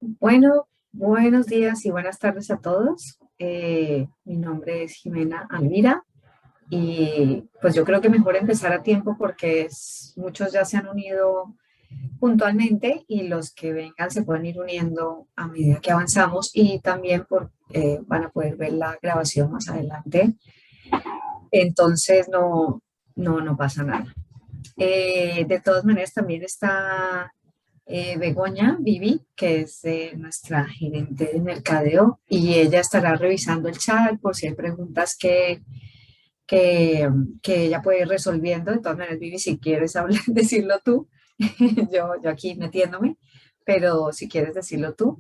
Bueno, buenos días y buenas tardes a todos. Mi nombre es Jimena Alvira y pues yo creo que mejor empezar a tiempo porque muchos ya se han unido puntualmente y los que vengan se pueden ir uniendo a medida que avanzamos y también van a poder ver la grabación más adelante. Entonces no pasa nada. De todas maneras también está Begoña Vivi, que es nuestra gerente de mercadeo, y ella estará revisando el chat por si hay preguntas que, que ella puede ir resolviendo. De todas maneras, Vivi, si quieres hablar, decirlo tú, yo aquí metiéndome, pero si quieres decirlo tú.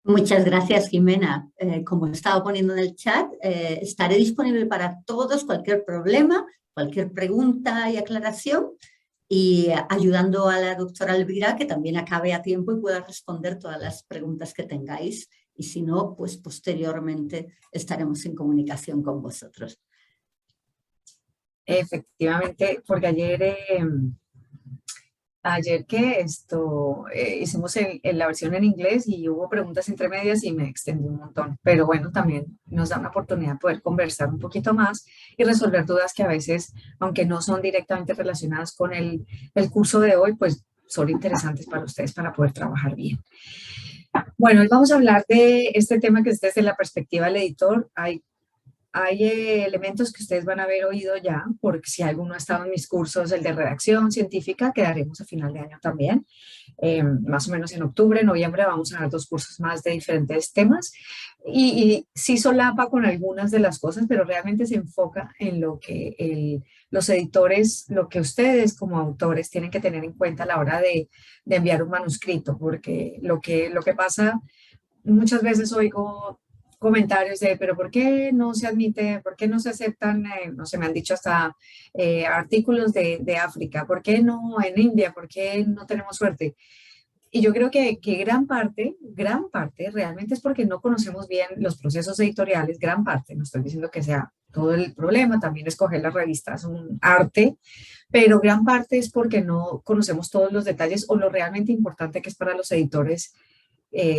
Muchas gracias, Jimena. Como he estado poniendo en el chat, estaré disponible para todos, cualquier problema, cualquier pregunta y aclaración, y ayudando a la doctora Elvira que también acabe a tiempo y pueda responder todas las preguntas que tengáis. Y si no, pues posteriormente estaremos en comunicación con vosotros. Efectivamente, porque ayer que hicimos la versión en inglés y hubo preguntas entre medias y me extendí un montón, pero bueno, también nos da una oportunidad de poder conversar un poquito más y resolver dudas que a veces, aunque no son directamente relacionadas con el curso de hoy, pues son interesantes para ustedes para poder trabajar bien. Bueno, hoy vamos a hablar de este tema que es desde la perspectiva del editor. Hay elementos que ustedes van a haber oído ya, porque si alguno ha estado en mis cursos, el de redacción científica, que daremos a final de año también, más o menos en octubre, noviembre, vamos a dar 2 cursos más de diferentes temas, y sí solapa con algunas de las cosas, pero realmente se enfoca en lo que los editores, lo que ustedes como autores tienen que tener en cuenta a la hora de enviar un manuscrito, porque lo que pasa, muchas veces oigo comentarios de, pero ¿por qué no se admite, por qué no se aceptan, no sé, me han dicho hasta artículos de África, ¿por qué no en India, por qué no tenemos suerte? Y yo creo que gran parte realmente es porque no conocemos bien los procesos editoriales, gran parte, no estoy diciendo que sea todo el problema, también escoger las revistas es un arte, pero gran parte es porque no conocemos todos los detalles o lo realmente importante que es para los editores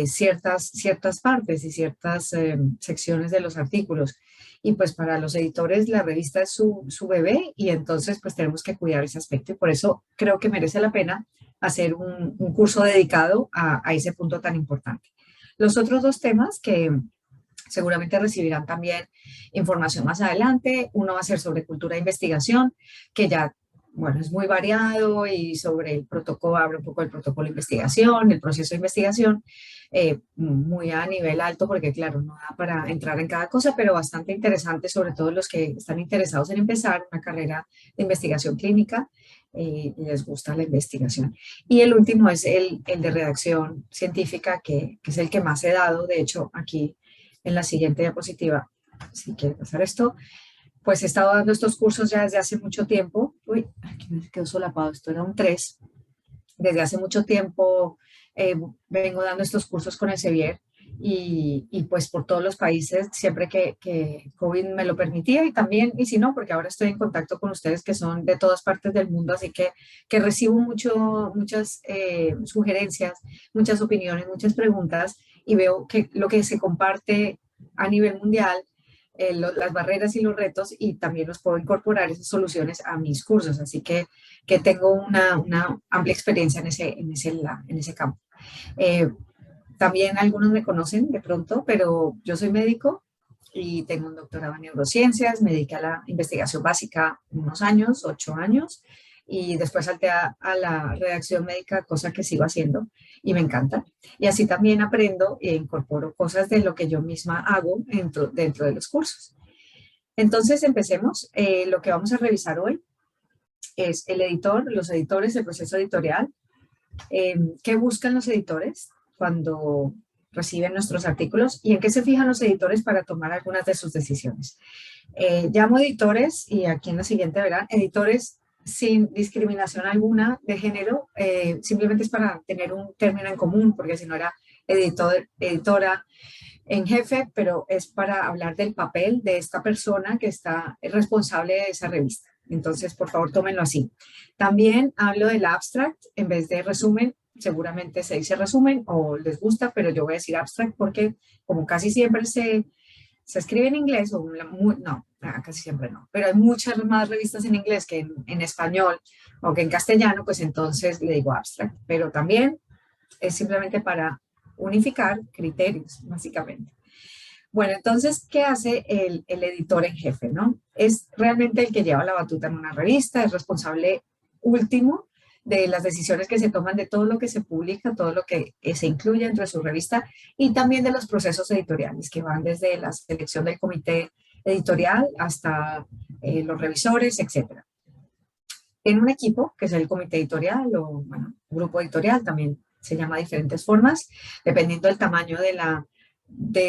ciertas partes y ciertas secciones de los artículos. Y pues para los editores la revista es su bebé y entonces pues tenemos que cuidar ese aspecto y por eso creo que merece la pena hacer un curso dedicado a ese punto tan importante. Los otros 2 temas que seguramente recibirán también información más adelante. Uno va a ser sobre cultura e investigación, que ya, bueno, es muy variado y sobre el protocolo, habla un poco del protocolo de investigación, el proceso de investigación, muy a nivel alto, porque claro, no da para entrar en cada cosa, pero bastante interesante, sobre todo los que están interesados en empezar una carrera de investigación clínica y les gusta la investigación. Y el último es el de redacción científica, que es el que más he dado. De hecho, aquí en la siguiente diapositiva, si quiere pasar esto, pues he estado dando estos cursos ya desde hace mucho tiempo. Uy, aquí me quedó solapado, esto era un 3. Desde hace mucho tiempo vengo dando estos cursos con el Sevier y pues por todos los países, siempre que COVID me lo permitía y también, y si no, porque ahora estoy en contacto con ustedes que son de todas partes del mundo, así que recibo muchas sugerencias, muchas opiniones, muchas preguntas y veo que lo que se comparte a nivel mundial, las barreras y los retos, y también los puedo incorporar esas soluciones a mis cursos, así que tengo una amplia experiencia en ese campo. Eh, También algunos me conocen de pronto, pero yo soy médico y tengo un doctorado en neurociencias, me dediqué a la investigación básica unos años, 8 años, y después salté a la redacción médica, cosa que sigo haciendo y me encanta. Y así también aprendo e incorporo cosas de lo que yo misma hago dentro de los cursos. Entonces, empecemos. Lo que vamos a revisar hoy es el editor, los editores, el proceso editorial. ¿Qué buscan los editores cuando reciben nuestros artículos y en qué se fijan los editores para tomar algunas de sus decisiones? Llamo editores, y aquí en la siguiente verán, editores sin discriminación alguna de género, simplemente es para tener un término en común, porque si no era editora en jefe, pero es para hablar del papel de esta persona que está responsable de esa revista. Entonces, por favor, tómenlo así. También hablo del abstract en vez de resumen, seguramente se dice resumen o les gusta, pero yo voy a decir abstract porque como casi siempre se escribe en inglés, no, casi siempre no, pero hay muchas más revistas en inglés que en español o que en castellano, pues entonces le digo abstract, pero también es simplemente para unificar criterios, básicamente. Bueno, entonces, ¿qué hace el editor en jefe, no? Es realmente el que lleva la batuta en una revista, es responsable último de las decisiones que se toman, de todo lo que se publica, todo lo que se incluye dentro de su revista y también de los procesos editoriales que van desde la selección del comité editorial hasta los revisores, etcétera. En un equipo, que es el comité editorial o, bueno, grupo editorial, también se llama de diferentes formas, dependiendo del tamaño de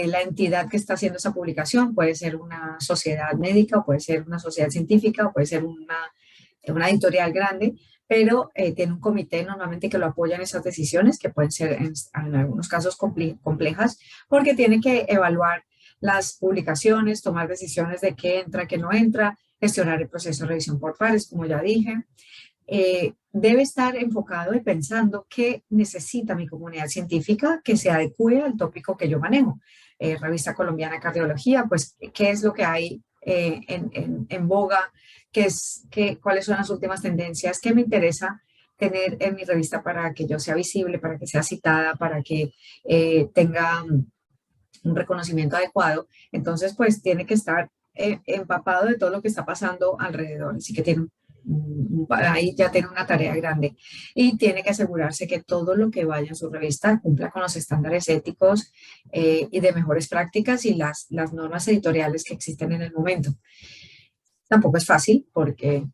la entidad que está haciendo esa publicación. Puede ser una sociedad médica, o puede ser una sociedad científica, o puede ser una editorial grande, pero tiene un comité normalmente que lo apoya en esas decisiones, que pueden ser en algunos casos complejas, porque tiene que evaluar las publicaciones, tomar decisiones de qué entra, qué no entra, gestionar el proceso de revisión por pares, como ya dije. Debe estar enfocado y pensando qué necesita mi comunidad científica que se adecue al tópico que yo manejo. Revista Colombiana de Cardiología, pues qué es lo que hay en boga, cuáles son las últimas tendencias, qué me interesa tener en mi revista para que yo sea visible, para que sea citada, para que tenga un reconocimiento adecuado. Entonces, pues tiene que estar empapado de todo lo que está pasando alrededor. Así que ahí ya tiene una tarea grande y tiene que asegurarse que todo lo que vaya en su revista cumpla con los estándares éticos y de mejores prácticas y las normas editoriales que existen en el momento. Tampoco es fácil porque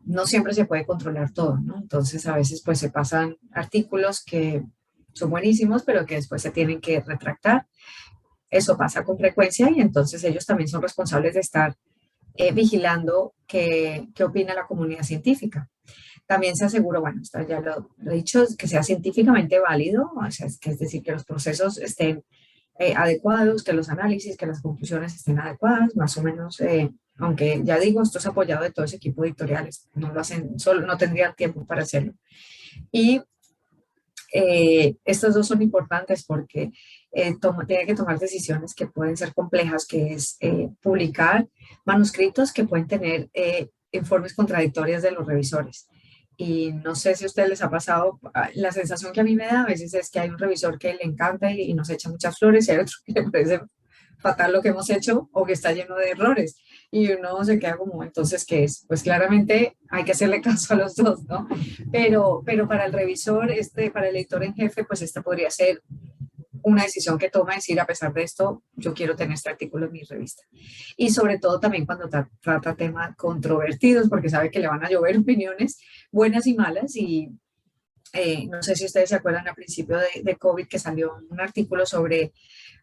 no siempre se puede controlar todo, ¿no? Entonces a veces pues se pasan artículos que son buenísimos pero que después se tienen que retractar. Eso pasa con frecuencia y entonces ellos también son responsables de estar vigilando qué opina la comunidad científica. También se asegura, bueno, esto ya lo he dicho, que sea científicamente válido, o sea, es decir, que los procesos estén adecuados, que los análisis, que las conclusiones estén adecuadas, más o menos, aunque ya digo, esto es apoyado de todo ese equipo de editoriales, no lo hacen, solo no tendrían tiempo para hacerlo. Y estos dos son importantes porque tiene que tomar decisiones que pueden ser complejas, que es publicar manuscritos que pueden tener informes contradictorios de los revisores. Y no sé si a ustedes les ha pasado, la sensación que a mí me da a veces es que hay un revisor que le encanta y nos echa muchas flores y hay otro que le parece fatal lo que hemos hecho o que está lleno de errores. Y uno se queda como, entonces, ¿qué es? Pues claramente hay que hacerle caso a los dos, ¿no? Pero para el revisor, para el editor en jefe, pues esta podría ser una decisión que toma, decir, a pesar de esto, yo quiero tener este artículo en mi revista. Y sobre todo también cuando trata temas controvertidos, porque sabe que le van a llover opiniones buenas y malas. Y no sé si ustedes se acuerdan al principio de COVID que salió un artículo sobre,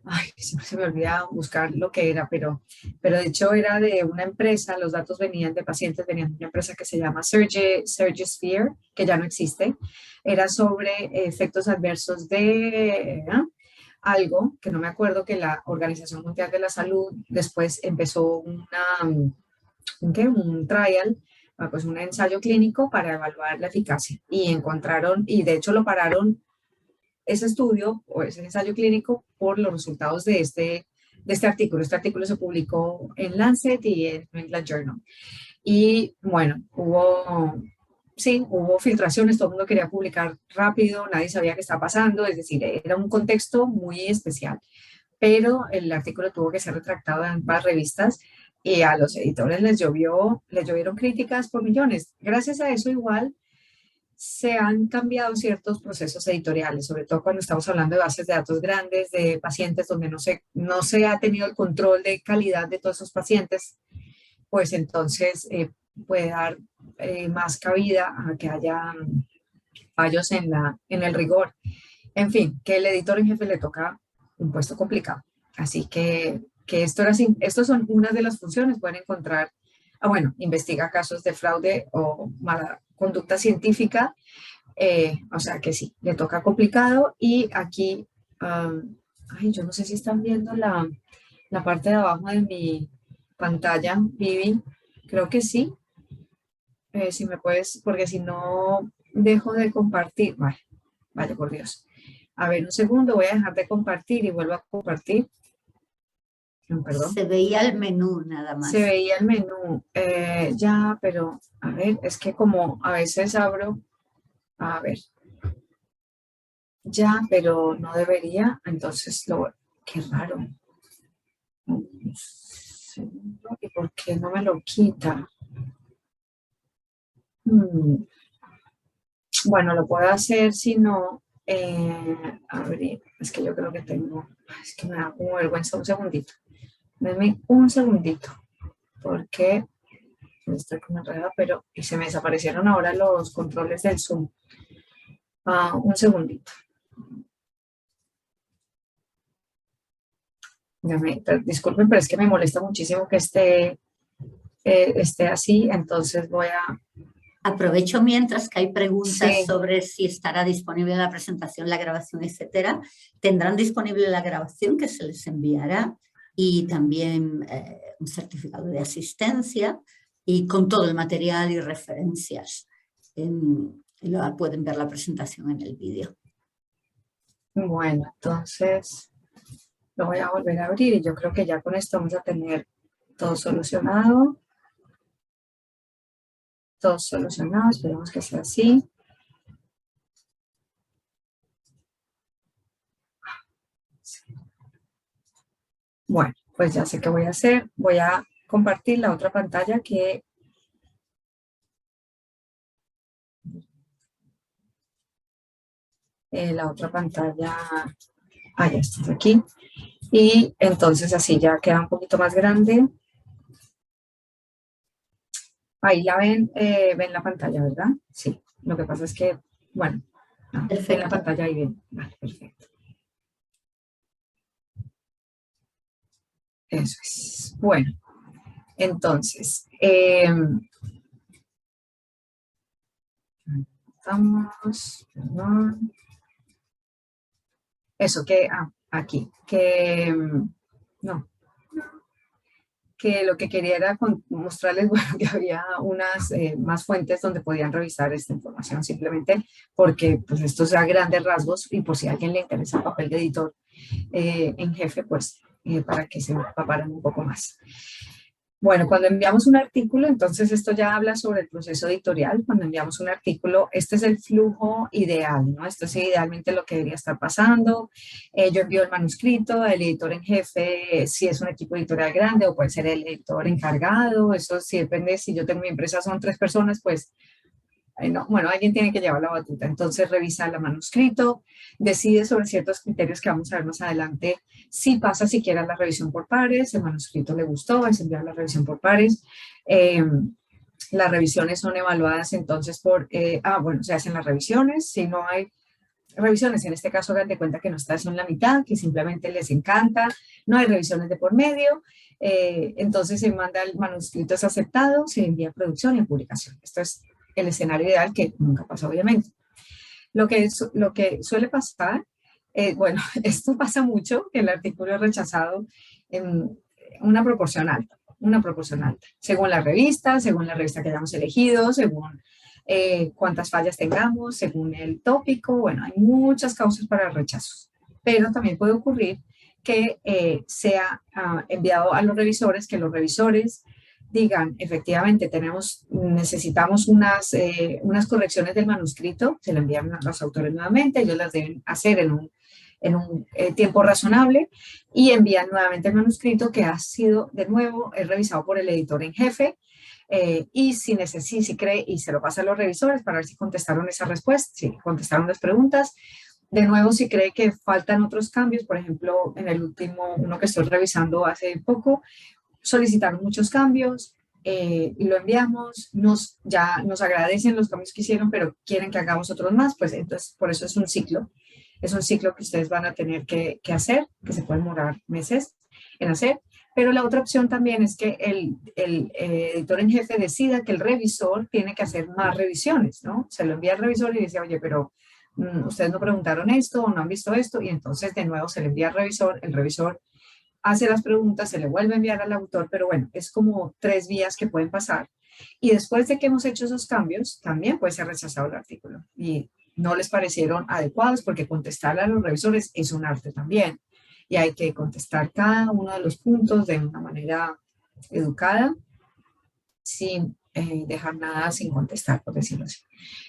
ay, siempre se me olvida buscar lo que era, pero de hecho era de una empresa, los datos venían de pacientes, venían de una empresa que se llama Surgisphere, que ya no existe, era sobre efectos adversos de algo, que no me acuerdo, que la Organización Mundial de la Salud después empezó un trial, pues un ensayo clínico para evaluar la eficacia y encontraron, y de hecho lo pararon ese estudio o ese ensayo clínico por los resultados de este artículo. Este artículo se publicó en Lancet y en New England Journal. Y bueno, hubo filtraciones, todo el mundo quería publicar rápido, nadie sabía qué estaba pasando, es decir, era un contexto muy especial. Pero el artículo tuvo que ser retractado en varias revistas y a los editores les llovieron críticas por millones. Gracias a eso igual se han cambiado ciertos procesos editoriales, sobre todo cuando estamos hablando de bases de datos grandes, de pacientes donde no se ha tenido el control de calidad de todos esos pacientes, pues entonces puede dar más cabida a que haya fallos en el rigor. En fin, que el editor en jefe le toca un puesto complicado. Así que estos son unas de las funciones. Pueden encontrar, bueno, investiga casos de fraude o mala conducta científica. O sea que sí, le toca complicado. Y aquí, ay, yo no sé si están viendo la parte de abajo de mi pantalla, Vivi. Creo que sí. Si me puedes, porque si no dejo de compartir. Vale. vaya por Dios. A ver, un segundo, voy a dejar de compartir y vuelvo a compartir. Perdón. Se veía el menú nada más. Se veía el menú, ya, pero a ver, es que como a veces abro, a ver, ya, pero no debería, entonces qué raro. Un segundo, ¿y por qué no me lo quita? Bueno, lo puedo hacer si no, abrir, es que yo creo que tengo, es que me da como vergüenza un segundito. Denme un segundito, porque estoy como enredada, pero y se me desaparecieron ahora los controles del Zoom. Un segundito. Disculpen, pero es que me molesta muchísimo que esté así, entonces voy a... Aprovecho mientras que hay preguntas Sí. sobre si estará disponible la presentación, la grabación, etcétera. Tendrán disponible la grabación que se les enviará y también un certificado de asistencia y con todo el material y referencias. Pueden ver la presentación en el vídeo. Bueno, entonces lo voy a volver a abrir y yo creo que ya con esto vamos a tener todo solucionado. Todo solucionado, esperemos que sea así. Bueno, pues ya sé qué voy a hacer. Voy a compartir la otra pantalla que... la otra pantalla... ya está aquí. Y entonces así ya queda un poquito más grande. Ahí la ven la pantalla, ¿verdad? Sí. Lo que pasa es que, bueno, ven la pantalla ahí bien. Vale, perfecto. Eso es. Bueno, entonces, vamos, perdón. Eso que, aquí, que, no, que lo que quería era mostrarles, bueno, que había unas más fuentes donde podían revisar esta información, simplemente porque pues esto sea grandes rasgos y por si a alguien le interesa el papel de editor en jefe, pues para que se empaparan un poco más. Bueno, cuando enviamos un artículo, entonces esto ya habla sobre el proceso editorial. Cuando enviamos un artículo, este es el flujo ideal, ¿no? Esto es idealmente lo que debería estar pasando. Yo envío el manuscrito, el editor en jefe, si es un equipo editorial grande o puede ser el editor encargado. Eso sí depende, si yo tengo mi empresa, son 3 personas, pues no, bueno, alguien tiene que llevar la batuta. Entonces revisa el manuscrito, decide sobre ciertos criterios que vamos a ver más adelante, si pasa siquiera la revisión por pares, el manuscrito le gustó, es enviar la revisión por pares. Las revisiones son evaluadas entonces por, bueno, se hacen las revisiones, si no hay revisiones, en este caso hagan de cuenta que no está en la mitad, que simplemente les encanta, no hay revisiones de por medio, entonces se manda el manuscrito, es aceptado, se envía a producción y a publicación. Esto es el escenario ideal que nunca pasa, obviamente. Lo que suele pasar, bueno, esto pasa mucho, que el artículo es rechazado en una proporción alta, según la revista que hayamos elegido, según cuántas fallas tengamos, según el tópico. Bueno, hay muchas causas para rechazos, pero también puede ocurrir que sea enviado a los revisores, que los revisores digan, efectivamente, necesitamos unas correcciones del manuscrito, se lo envían a los autores nuevamente, ellos las deben hacer en un tiempo razonable y envían nuevamente el manuscrito que ha sido, de nuevo, revisado por el editor en jefe y si cree y se lo pasa a los revisores para ver si contestaron esa respuesta, si contestaron las preguntas. De nuevo, si cree que faltan otros cambios, por ejemplo, en el último, uno que estoy revisando hace poco, solicitaron muchos cambios y lo enviamos, ya nos agradecen los cambios que hicieron, pero quieren que hagamos otros más, pues entonces por eso es un ciclo que ustedes van a tener que hacer, que se puede demorar meses en hacer, pero la otra opción también es que el editor en jefe decida que el revisor tiene que hacer más revisiones, ¿no? Se lo envía al revisor y dice, oye, pero ustedes no preguntaron esto o no han visto esto, y entonces de nuevo se le envía al revisor, el revisor hace las preguntas, se le vuelve a enviar al autor, pero bueno, es como 3 vías que pueden pasar. Y después de que hemos hecho esos cambios, también puede ser rechazado el artículo. Y no les parecieron adecuados, porque contestarle a los revisores es un arte también. Y hay que contestar cada uno de los puntos de una manera educada, sin dejar nada sin contestar, por decirlo así.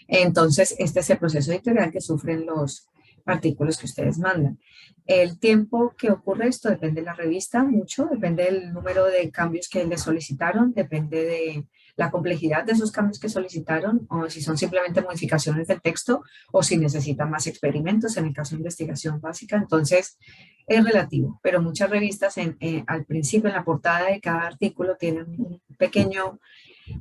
Entonces, este es el proceso editorial que sufren los artículos que ustedes mandan. El tiempo que ocurre esto depende de la revista mucho, depende del número de cambios que les solicitaron, depende de la complejidad de esos cambios que solicitaron, o si son simplemente modificaciones del texto, o si necesitan más experimentos en el caso de investigación básica. Entonces, es relativo, pero muchas revistas al principio, en la portada de cada artículo, tienen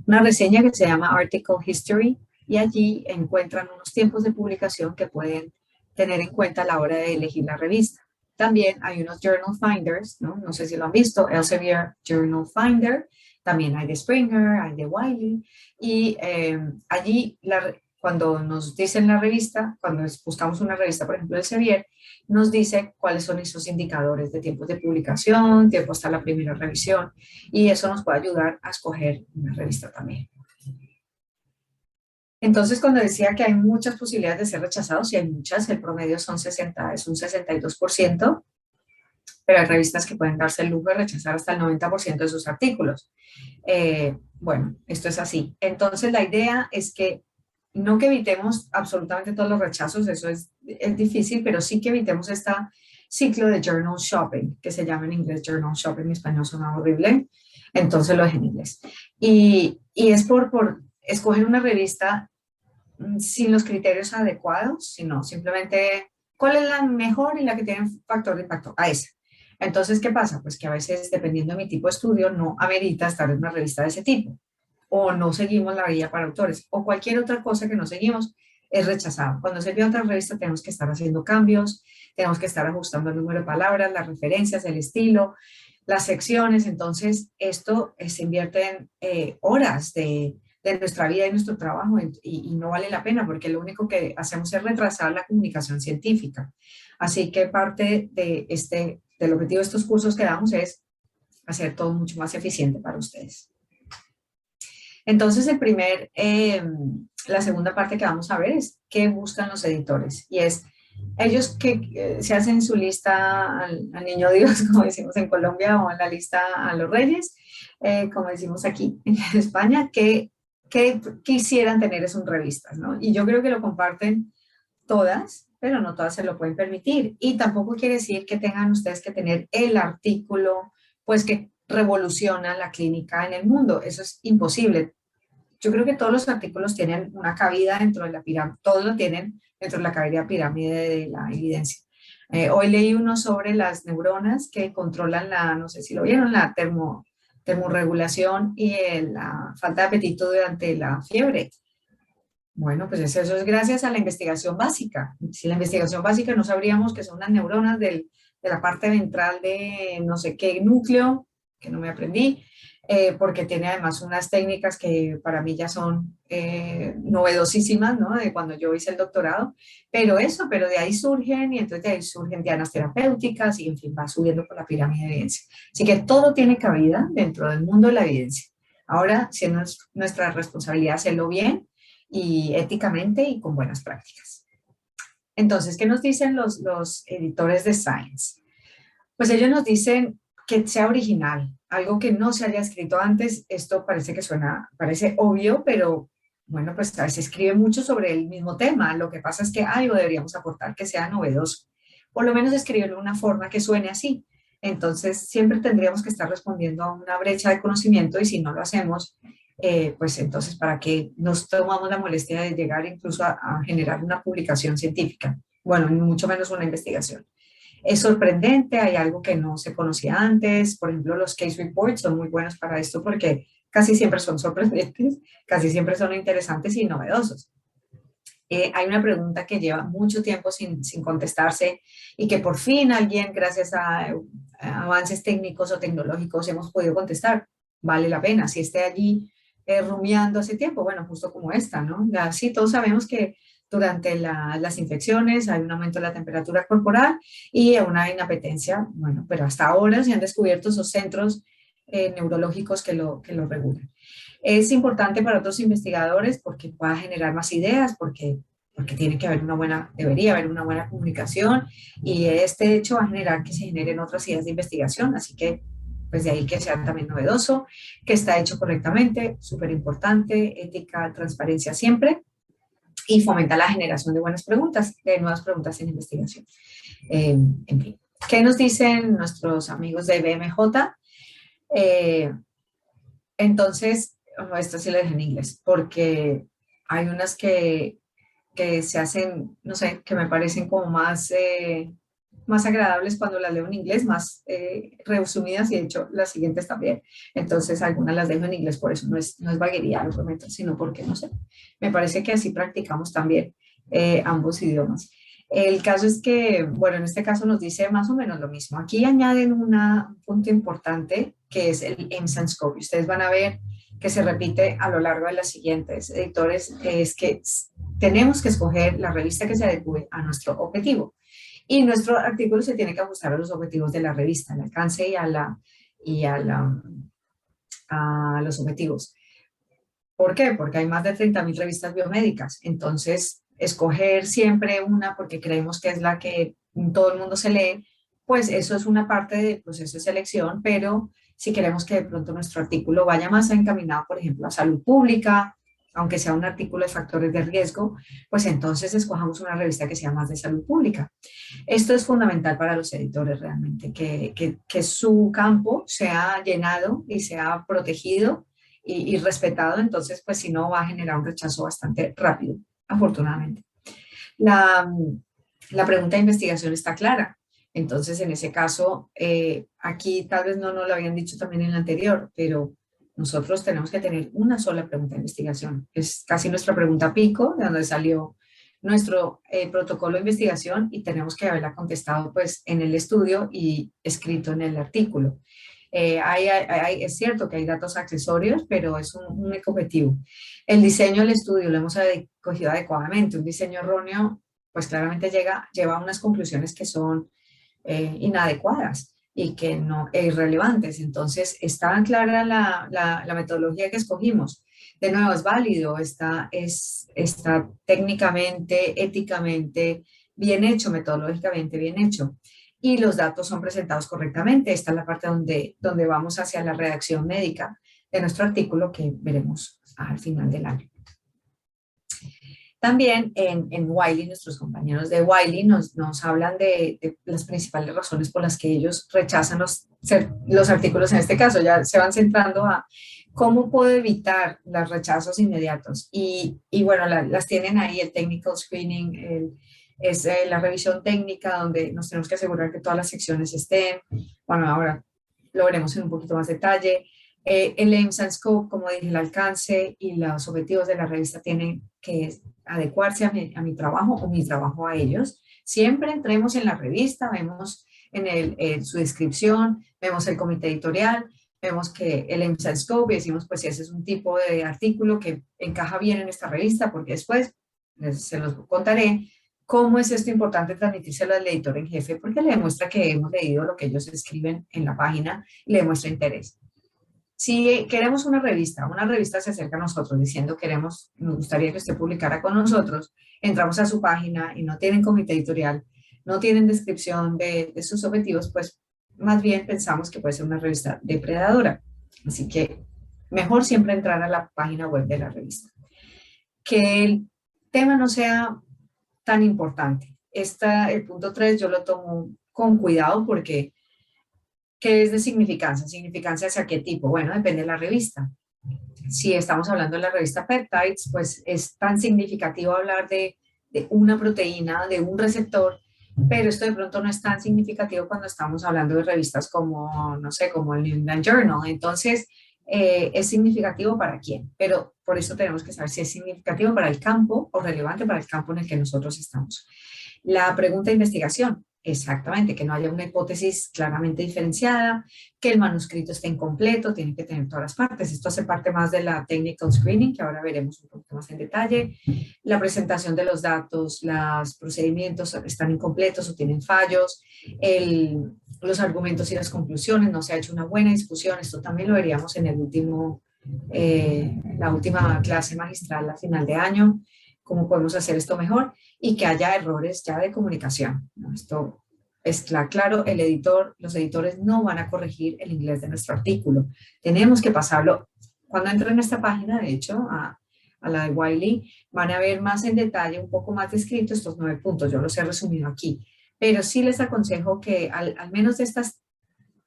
una reseña que se llama Article History, y allí encuentran unos tiempos de publicación que pueden tener en cuenta a la hora de elegir la revista. También hay unos journal finders, ¿no? No sé si lo han visto, Elsevier Journal Finder, también hay de Springer, hay de Wiley, y allí cuando nos dicen la revista, cuando buscamos una revista, por ejemplo, Elsevier, nos dice cuáles son esos indicadores de tiempos de publicación, tiempo hasta la primera revisión, y eso nos puede ayudar a escoger una revista también. Entonces, cuando decía que hay muchas posibilidades de ser rechazados, sí hay muchas, el promedio es un 62%, pero hay revistas que pueden darse el lujo de rechazar hasta el 90% de sus artículos. Bueno, esto es así. Entonces, la idea es que no que evitemos absolutamente todos los rechazos, eso es difícil, pero sí que evitemos este ciclo de journal shopping, que se llama en inglés journal shopping, en español suena horrible, entonces lo dejé en inglés. Y es por escoger una revista sin los criterios adecuados, sino simplemente cuál es la mejor y la que tiene factor de impacto, a esa. Entonces, ¿qué pasa? Pues que a veces, dependiendo de mi tipo de estudio, no amerita estar en una revista de ese tipo, o no seguimos la guía para autores, o cualquier otra cosa que no seguimos es rechazado. Cuando se envía otra revista tenemos que estar haciendo cambios, tenemos que estar ajustando el número de palabras, las referencias, el estilo, las secciones. Entonces, esto se invierte en horas de nuestra vida y nuestro trabajo, y no vale la pena, porque lo único que hacemos es retrasar la comunicación científica. Así que parte del objetivo de estos cursos que damos es hacer todo mucho más eficiente para ustedes. Entonces, la segunda parte que vamos a ver es qué buscan los editores, y es ellos que se hacen su lista al niño Dios, como decimos en Colombia, o en la lista a los reyes, como decimos aquí en España, que quisieran tener esas revistas, ¿no? Y yo creo que lo comparten todas, pero no todas se lo pueden permitir. Y tampoco quiere decir que tengan ustedes que tener el artículo, pues, que revoluciona la clínica en el mundo. Eso es imposible. Yo creo que todos los artículos tienen una cabida dentro de la pirámide, todos lo tienen dentro de la cabida pirámide de la evidencia. Hoy leí uno sobre las neuronas que controlan no sé si lo vieron, la termorregulación y la falta de apetito durante la fiebre. Bueno, pues eso es gracias a la investigación básica. Sin la investigación básica no sabríamos que son las neuronas de la parte ventral de no sé qué núcleo, que no me aprendí, porque tiene además unas técnicas que para mí ya son novedosísimas, ¿no? De cuando yo hice el doctorado, pero de ahí surgen, y entonces de ahí surgen dianas terapéuticas, y en fin, va subiendo por la pirámide de evidencia. Así que todo tiene cabida dentro del mundo de la evidencia. Ahora, si es nuestra responsabilidad hacerlo bien, y éticamente y con buenas prácticas. Entonces, ¿qué nos dicen los editores de Science? Pues ellos nos dicen que sea original, algo que no se haya escrito antes. Esto parece obvio, pero bueno, pues a veces escribe mucho sobre el mismo tema. Lo que pasa es que algo deberíamos aportar que sea novedoso, por lo menos escribirlo de una forma que suene así. Entonces, siempre tendríamos que estar respondiendo a una brecha de conocimiento, y si no lo hacemos, pues entonces, ¿para qué nos tomamos la molestia de llegar incluso a generar una publicación científica? Bueno, mucho menos una investigación. Es sorprendente, hay algo que no se conocía antes. Por ejemplo, los case reports son muy buenos para esto, porque casi siempre son sorprendentes, casi siempre son interesantes y novedosos. Hay una pregunta que lleva mucho tiempo sin contestarse, y que por fin alguien, gracias a avances técnicos o tecnológicos, hemos podido contestar. Vale la pena, si esté allí rumiando hace tiempo, bueno, justo como esta, ¿no? Sí, todos sabemos que durante las infecciones hay un aumento de la temperatura corporal y una inapetencia, bueno, pero hasta ahora se han descubierto esos centros neurológicos que lo regulan. Es importante para otros investigadores porque pueda generar más ideas, porque porque tiene que haber debería haber una buena comunicación y este hecho va a generar que se generen otras ideas de investigación, así que pues de ahí que sea también novedoso, que está hecho correctamente, súper importante, ética, transparencia siempre, y fomenta la generación de buenas preguntas, de nuevas preguntas en investigación. En fin, ¿qué nos dicen nuestros amigos de BMJ? Eh, entonces, esto sí lo dejé en inglés, porque hay unas que se hacen, no sé, que me parecen como más agradables cuando las leo en inglés, más resumidas y de hecho las siguientes también. Entonces algunas las dejo en inglés, por eso no es vaguería, lo prometo, sino porque, no sé, me parece que así practicamos también ambos idiomas. El caso es que, bueno, en este caso nos dice más o menos lo mismo. Aquí añaden un punto importante que es el aims and scope. Ustedes van a ver que se repite a lo largo de las siguientes editores, es que tenemos que escoger la revista que se adecue a nuestro objetivo. Y nuestro artículo se tiene que ajustar a los objetivos de la revista, al alcance a los objetivos. ¿Por qué? Porque hay más de 30.000 revistas biomédicas. Entonces, escoger siempre una porque creemos que es la que todo el mundo se lee, pues eso es una parte del proceso de selección, pero si queremos que de pronto nuestro artículo vaya más encaminado, por ejemplo, a salud pública, aunque sea un artículo de factores de riesgo, pues entonces escojamos una revista que sea más de salud pública. Esto es fundamental para los editores realmente, que su campo sea llenado y sea protegido y respetado, entonces pues si no va a generar un rechazo bastante rápido, afortunadamente. La, la pregunta de investigación está clara, entonces en ese caso, aquí tal vez no nos lo habían dicho también en el anterior, pero nosotros tenemos que tener una sola pregunta de investigación. Es casi nuestra pregunta pico, de donde salió nuestro protocolo de investigación y tenemos que haberla contestado pues en el estudio y escrito en el artículo. Es cierto que hay datos accesorios, pero es un único objetivo. El diseño del estudio lo hemos cogido adecuadamente. Un diseño erróneo, pues claramente lleva a unas conclusiones que son inadecuadas y que no irrelevantes. Entonces, está clara la metodología que escogimos. De nuevo, es válido, está técnicamente, éticamente bien hecho, metodológicamente bien hecho. Y los datos son presentados correctamente. Esta es la parte donde vamos hacia la redacción médica de nuestro artículo que veremos al final del año. También en Wiley, nuestros compañeros de Wiley nos hablan de las principales razones por las que ellos rechazan los artículos en este caso. Ya se van centrando a cómo puedo evitar los rechazos inmediatos. Y bueno, las tienen ahí, el technical screening, es la revisión técnica donde nos tenemos que asegurar que todas las secciones estén. Bueno, ahora lo veremos en un poquito más detalle. El aims and scope, como dije, el alcance y los objetivos de la revista tienen que adecuarse a mi trabajo o mi trabajo a ellos. Siempre entremos en la revista, vemos en su descripción, vemos el comité editorial, vemos que el aims and scope y decimos, pues si ese es un tipo de artículo que encaja bien en esta revista, porque después se los contaré cómo es esto importante transmitírselo al editor en jefe, porque le demuestra que hemos leído lo que ellos escriben en la página y le demuestra interés. Si queremos una revista se acerca a nosotros diciendo nos gustaría que usted publicara con nosotros, entramos a su página y no tienen comité editorial, no tienen descripción de sus objetivos, pues más bien pensamos que puede ser una revista depredadora. Así que mejor siempre entrar a la página web de la revista. Que el tema no sea tan importante. El punto 3 yo lo tomo con cuidado porque ¿qué es de significancia? ¿Significancia hacia qué tipo? Bueno, depende de la revista. Si estamos hablando de la revista Peptides, pues es tan significativo hablar de una proteína, de un receptor, pero esto de pronto no es tan significativo cuando estamos hablando de revistas como, no sé, como el New England Journal. Entonces, ¿es significativo para quién? Pero por eso tenemos que saber si es significativo para el campo o relevante para el campo en el que nosotros estamos. La pregunta de investigación. Exactamente, que no haya una hipótesis claramente diferenciada, que el manuscrito esté incompleto, tiene que tener todas las partes. Esto hace parte más de la technical screening, que ahora veremos un poquito más en detalle. La presentación de los datos, los procedimientos están incompletos o tienen fallos, los argumentos y las conclusiones, no se ha hecho una buena discusión. Esto también lo veríamos en la última clase magistral a final de año. cómo podemos hacer esto mejor y que haya errores ya de comunicación, ¿no? Esto está claro, los editores no van a corregir el inglés de nuestro artículo. Tenemos que pasarlo. Cuando entren en esta página, de hecho, a la de Wiley, van a ver más en detalle, un poco más descrito estos 9 puntos. Yo los he resumido aquí. Pero sí les aconsejo que al menos de estas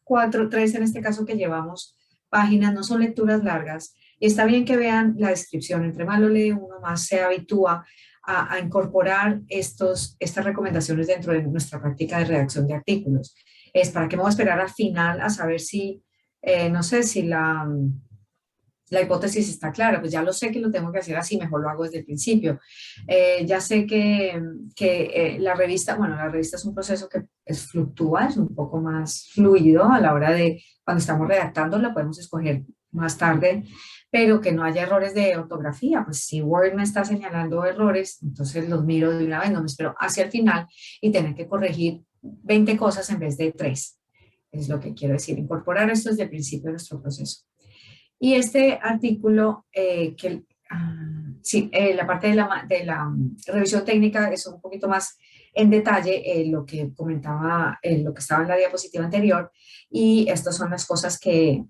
4, 3 en este caso que llevamos páginas, no son lecturas largas. Y está bien que vean la descripción. Entre más lo lee uno, más se habitúa a incorporar estas recomendaciones dentro de nuestra práctica de redacción de artículos. Es para que me voy a esperar al final a saber si, no sé, si la hipótesis está clara, pues ya lo sé que lo tengo que hacer así, mejor lo hago desde el principio. Ya sé que la revista, bueno, la revista es un proceso que fluctúa, es un poco más fluido a la hora de, cuando estamos redactando, la podemos escoger más tarde, pero que no haya errores de ortografía, pues si Word me está señalando errores, entonces los miro de una vez, no me espero hacia el final y tener que corregir 20 cosas en vez de 3. Es lo que quiero decir, incorporar esto desde el principio de nuestro proceso. Y este artículo, sí, la parte de la revisión técnica es un poquito más en detalle lo que comentaba, lo que estaba en la diapositiva anterior, y estas son las cosas que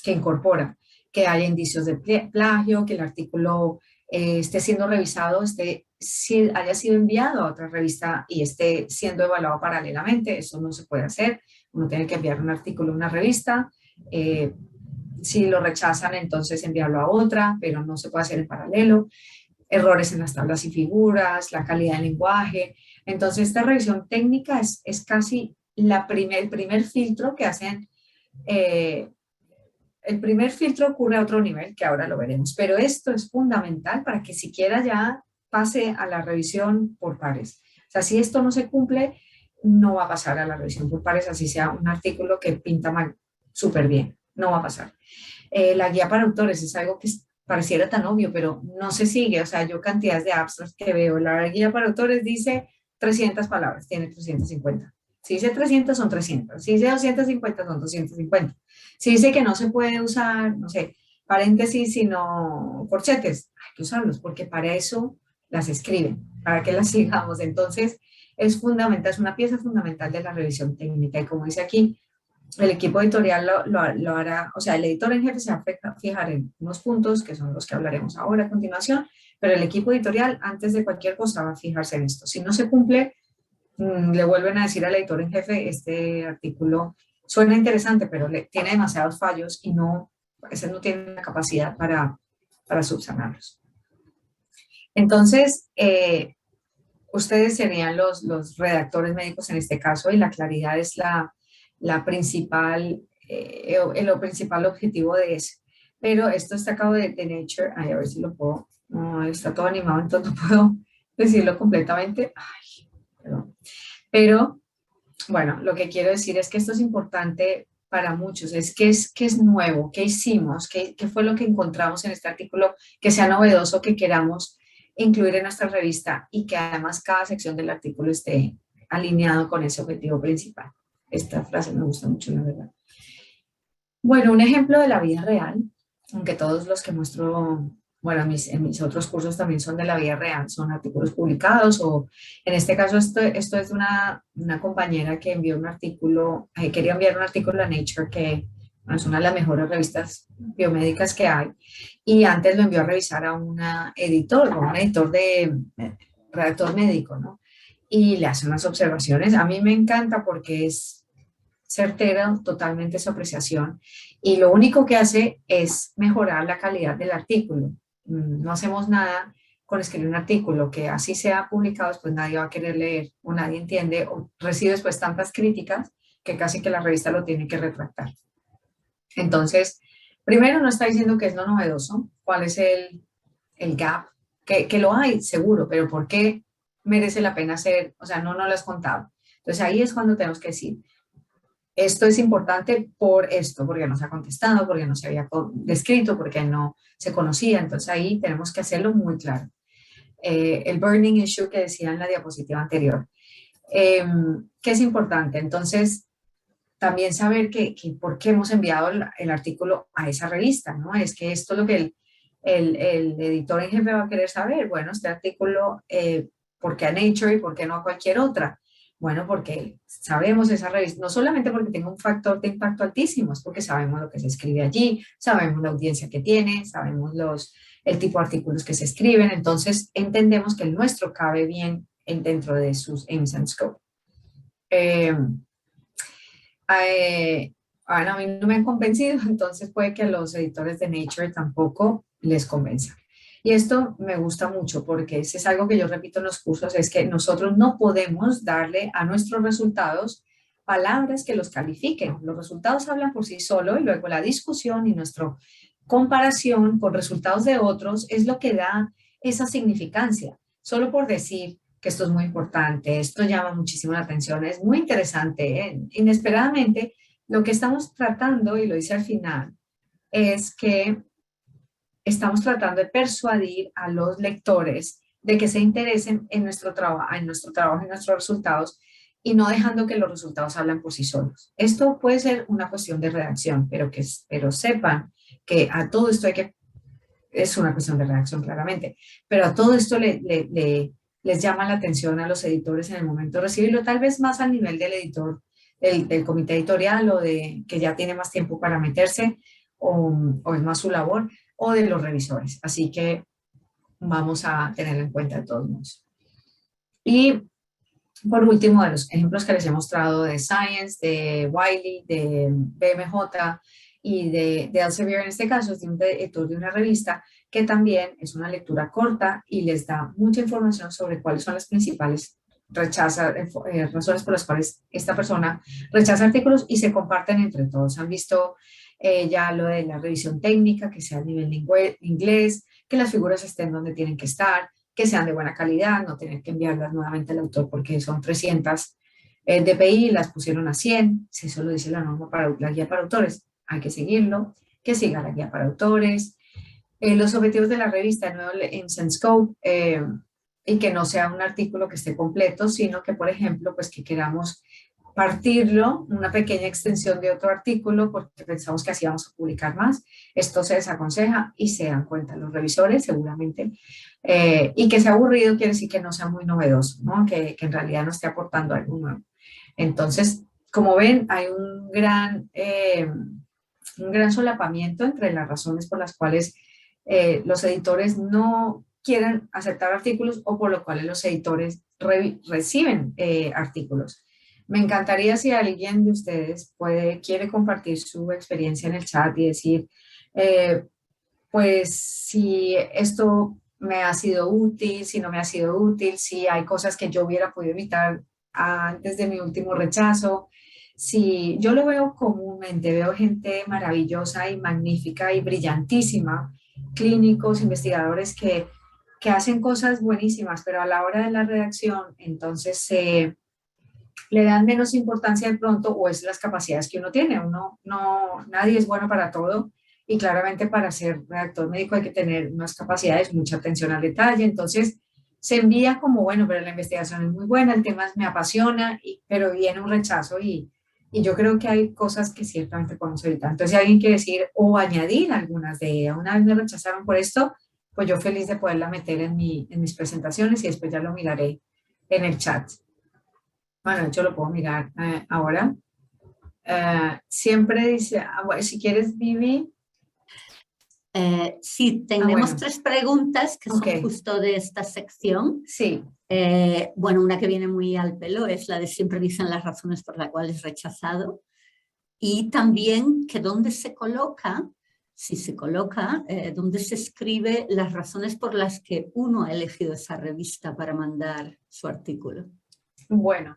incorpora, que haya indicios de plagio, que el artículo esté siendo revisado, si haya sido enviado a otra revista y esté siendo evaluado paralelamente. Eso no se puede hacer. Uno tiene que enviar un artículo a una revista, si lo rechazan, entonces enviarlo a otra, pero no se puede hacer en paralelo. Errores en las tablas y figuras, la calidad del lenguaje. Entonces, esta revisión técnica es casi el primer filtro que hacen. El primer filtro ocurre a otro nivel, que ahora lo veremos, pero esto es fundamental para que siquiera ya pase a la revisión por pares. O sea, si esto no se cumple, no va a pasar a la revisión por pares, así sea un artículo que pinta mal, súper bien, no va a pasar. La guía para autores es algo que pareciera tan obvio, pero no se sigue. O sea, yo cantidades de abstracts que veo, la guía para autores dice 300 palabras, tiene 350. Si dice 300, son 300. Si dice 250, son 250. Si dice que no se puede usar, no sé, paréntesis, sino corchetes, hay que usarlos, porque para eso las escriben, para que las sigamos. Entonces, es fundamental, es una pieza fundamental de la revisión técnica. Y como dice aquí, el equipo editorial lo hará, o sea, el editor en jefe se va a fijar en unos puntos, que son los que hablaremos ahora a continuación, pero el equipo editorial, antes de cualquier cosa, va a fijarse en esto. Si no se cumple, le vuelven a decir al editor en jefe, este artículo suena interesante, pero tiene demasiados fallos y ese no tiene la capacidad para subsanarlos. Entonces, ustedes serían los redactores médicos en este caso, y la claridad es el principal objetivo de eso. Pero esto está sacado de Nature. Ay, a ver si lo puedo. No, está todo animado, entonces no puedo decirlo completamente. Ay, perdón. Pero, bueno, lo que quiero decir es que esto es importante para muchos. ¿Qué es nuevo? ¿Qué hicimos? ¿Qué fue lo que encontramos en este artículo que sea novedoso, que queramos incluir en nuestra revista y que además cada sección del artículo esté alineado con ese objetivo principal? Esta frase me gusta mucho, la verdad. Bueno, un ejemplo de la vida real, aunque todos los que muestro, bueno, en mis otros cursos también son de la vida real, son artículos publicados, o en este caso esto es de una compañera que envió un artículo, quería enviar un artículo a Nature, que es una de las mejores revistas biomédicas que hay, y antes lo envió a revisar a un editor de redactor médico, ¿no? Y le hace unas observaciones. A mí me encanta porque es certera totalmente su apreciación, y lo único que hace es mejorar la calidad del artículo. No hacemos nada con escribir un artículo que así sea publicado, después nadie va a querer leer o nadie entiende o recibe después tantas críticas que casi que la revista lo tiene que retractar. Entonces, primero no está diciendo que es lo novedoso, cuál es el gap, que lo hay seguro, pero ¿por qué merece la pena hacer? O sea, no lo has contado. Entonces ahí es cuando tenemos que decir, esto es importante por esto, porque no se ha contestado, porque no se había descrito, porque no se conocía. Entonces ahí tenemos que hacerlo muy claro. El burning issue que decía en la diapositiva anterior, que es importante. Entonces, también saber por qué hemos enviado el artículo a esa revista, ¿no? Es que esto es lo que el editor en jefe va a querer saber, bueno, este artículo, ¿por qué a Nature y por qué no a cualquier otra? Bueno, porque sabemos esa revista, no solamente porque tenga un factor de impacto altísimo, es porque sabemos lo que se escribe allí, sabemos la audiencia que tiene, sabemos el tipo de artículos que se escriben, entonces entendemos que el nuestro cabe bien dentro de sus aims and scope. Eh, eh, bueno, a mí no me han convencido, entonces puede que a los editores de Nature tampoco les convenza. Y esto me gusta mucho porque ese es algo que yo repito en los cursos, es que nosotros no podemos darle a nuestros resultados palabras que los califiquen. Los resultados hablan por sí solos y luego la discusión y nuestra comparación con resultados de otros es lo que da esa significancia. Solo por decir que esto es muy importante, esto llama muchísimo la atención, es muy interesante, ¿eh? Inesperadamente, lo que estamos tratando, y lo dice al final, es que estamos tratando de persuadir a los lectores de que se interesen en nuestro trabajo y nuestros resultados y no dejando que los resultados hablen por sí solos. Esto puede ser una cuestión de redacción, pero sepan que a todo esto es una cuestión de redacción claramente, pero a todo esto les llama la atención a los editores en el momento de recibirlo, tal vez más al nivel del editor, del comité editorial o de que ya tiene más tiempo para meterse o es más su labor, o de los revisores. Así que vamos a tenerlo en cuenta de todos modos. Y por último, de los ejemplos que les he mostrado de Science, de Wiley, de BMJ y de Elsevier, en este caso es de un editor de una revista que también es una lectura corta y les da mucha información sobre cuáles son las principales razones por las cuales esta persona rechaza artículos y se comparten entre todos. Han visto ya lo de la revisión técnica, que sea a nivel inglés, que las figuras estén donde tienen que estar, que sean de buena calidad, no tener que enviarlas nuevamente al autor porque son 300 dpi y las pusieron a 100, si eso lo dice la norma para la guía para autores, hay que seguirlo, que siga la guía para autores, los objetivos de la revista, nuevo en Senscope, y que no sea un artículo que esté completo, sino que, por ejemplo, pues que queramos partirlo, una pequeña extensión de otro artículo, porque pensamos que así vamos a publicar más. Esto se desaconseja y se dan cuenta los revisores seguramente. Y que sea aburrido quiere decir que no sea muy novedoso, ¿no? Que en realidad no esté aportando algo nuevo. Entonces, como ven, hay un gran solapamiento entre las razones por las cuales los editores no quieren aceptar artículos o por lo cual los editores reciben artículos. Me encantaría si alguien de ustedes quiere compartir su experiencia en el chat y decir, pues si esto me ha sido útil, si no me ha sido útil, si hay cosas que yo hubiera podido evitar antes de mi último rechazo. Si yo lo veo comúnmente, veo gente maravillosa y magnífica y brillantísima, clínicos, investigadores que hacen cosas buenísimas, pero a la hora de la redacción, entonces le dan menos importancia de pronto o es las capacidades que uno tiene. Nadie es bueno para todo y claramente para ser redactor médico hay que tener unas capacidades, mucha atención al detalle. Entonces se envía como, bueno, pero la investigación es muy buena, el tema me apasiona, pero viene un rechazo y yo creo que hay cosas que ciertamente podemos evitar. Entonces, si alguien quiere decir o añadir algunas de ellas, una vez me rechazaron por esto, pues yo feliz de poderla meter en mis presentaciones y después ya lo miraré en el chat. Bueno, yo lo puedo mirar ahora. Siempre dice, bueno, si quieres, Vivi. Sí, tenemos bueno. 3 preguntas que son Okay. justo de esta sección. Sí. Bueno, una que viene muy al pelo es la de siempre dicen las razones por las cuales es rechazado. Y también que dónde se coloca, si se coloca, dónde se escribe las razones por las que uno ha elegido esa revista para mandar su artículo. Bueno,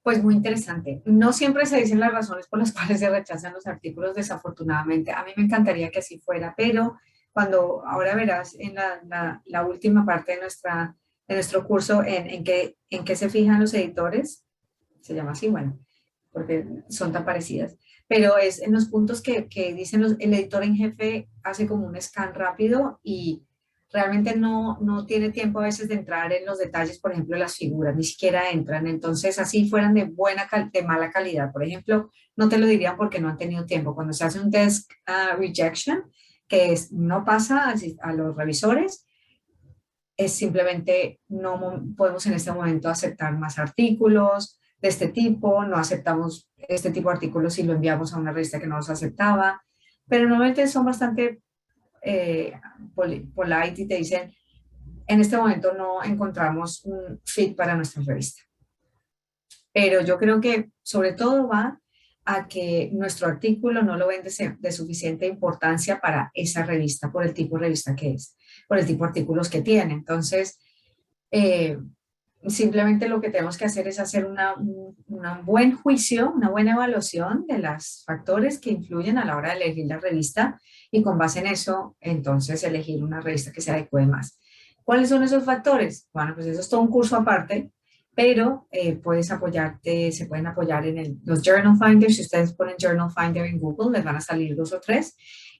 pues muy interesante. No siempre se dicen las razones por las cuales se rechazan los artículos, desafortunadamente. A mí me encantaría que así fuera, pero ahora verás en la última parte de nuestro curso en qué se fijan los editores, se llama así, bueno, porque son tan parecidas, pero es en los puntos que dicen el editor en jefe hace como un scan rápido y realmente no tiene tiempo a veces de entrar en los detalles, por ejemplo, las figuras, ni siquiera entran, entonces así fueran de mala calidad, por ejemplo, no te lo dirían porque no han tenido tiempo. Cuando se hace un desk rejection, que es, no pasa a los revisores, es simplemente no podemos en este momento aceptar más artículos de este tipo, no aceptamos este tipo de artículos si lo enviamos a una revista que no los aceptaba, pero normalmente son bastante eh, polite y te dicen, en este momento no encontramos un fit para nuestra revista. Pero yo creo que sobre todo va a que nuestro artículo no lo ven de suficiente importancia para esa revista por el tipo de revista que es, por el tipo de artículos que tiene. Entonces, eh, simplemente lo que tenemos que hacer es hacer un buen juicio, una buena evaluación de los factores que influyen a la hora de elegir la revista y con base en eso, entonces elegir una revista que se adecue más. ¿Cuáles son esos factores? Bueno, pues eso es todo un curso aparte, pero puedes apoyarte, se pueden apoyar en los Journal Finders. Si ustedes ponen Journal Finder en Google, les van a salir 2 o 3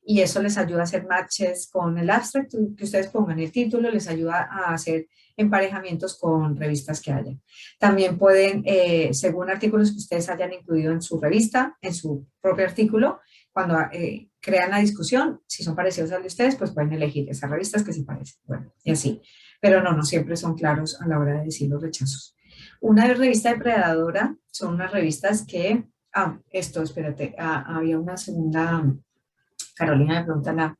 y eso les ayuda a hacer matches con el abstract que ustedes pongan el título, les ayuda a hacer emparejamientos con revistas que hayan. También pueden, según artículos que ustedes hayan incluido en su revista, en su propio artículo, cuando crean la discusión, si son parecidos al de ustedes, pues pueden elegir esas revistas que se parecen. Bueno, y así. Pero no siempre son claros a la hora de decir los rechazos. Una revista depredadora son unas revistas que, espérate, había una segunda, Carolina me pregunta la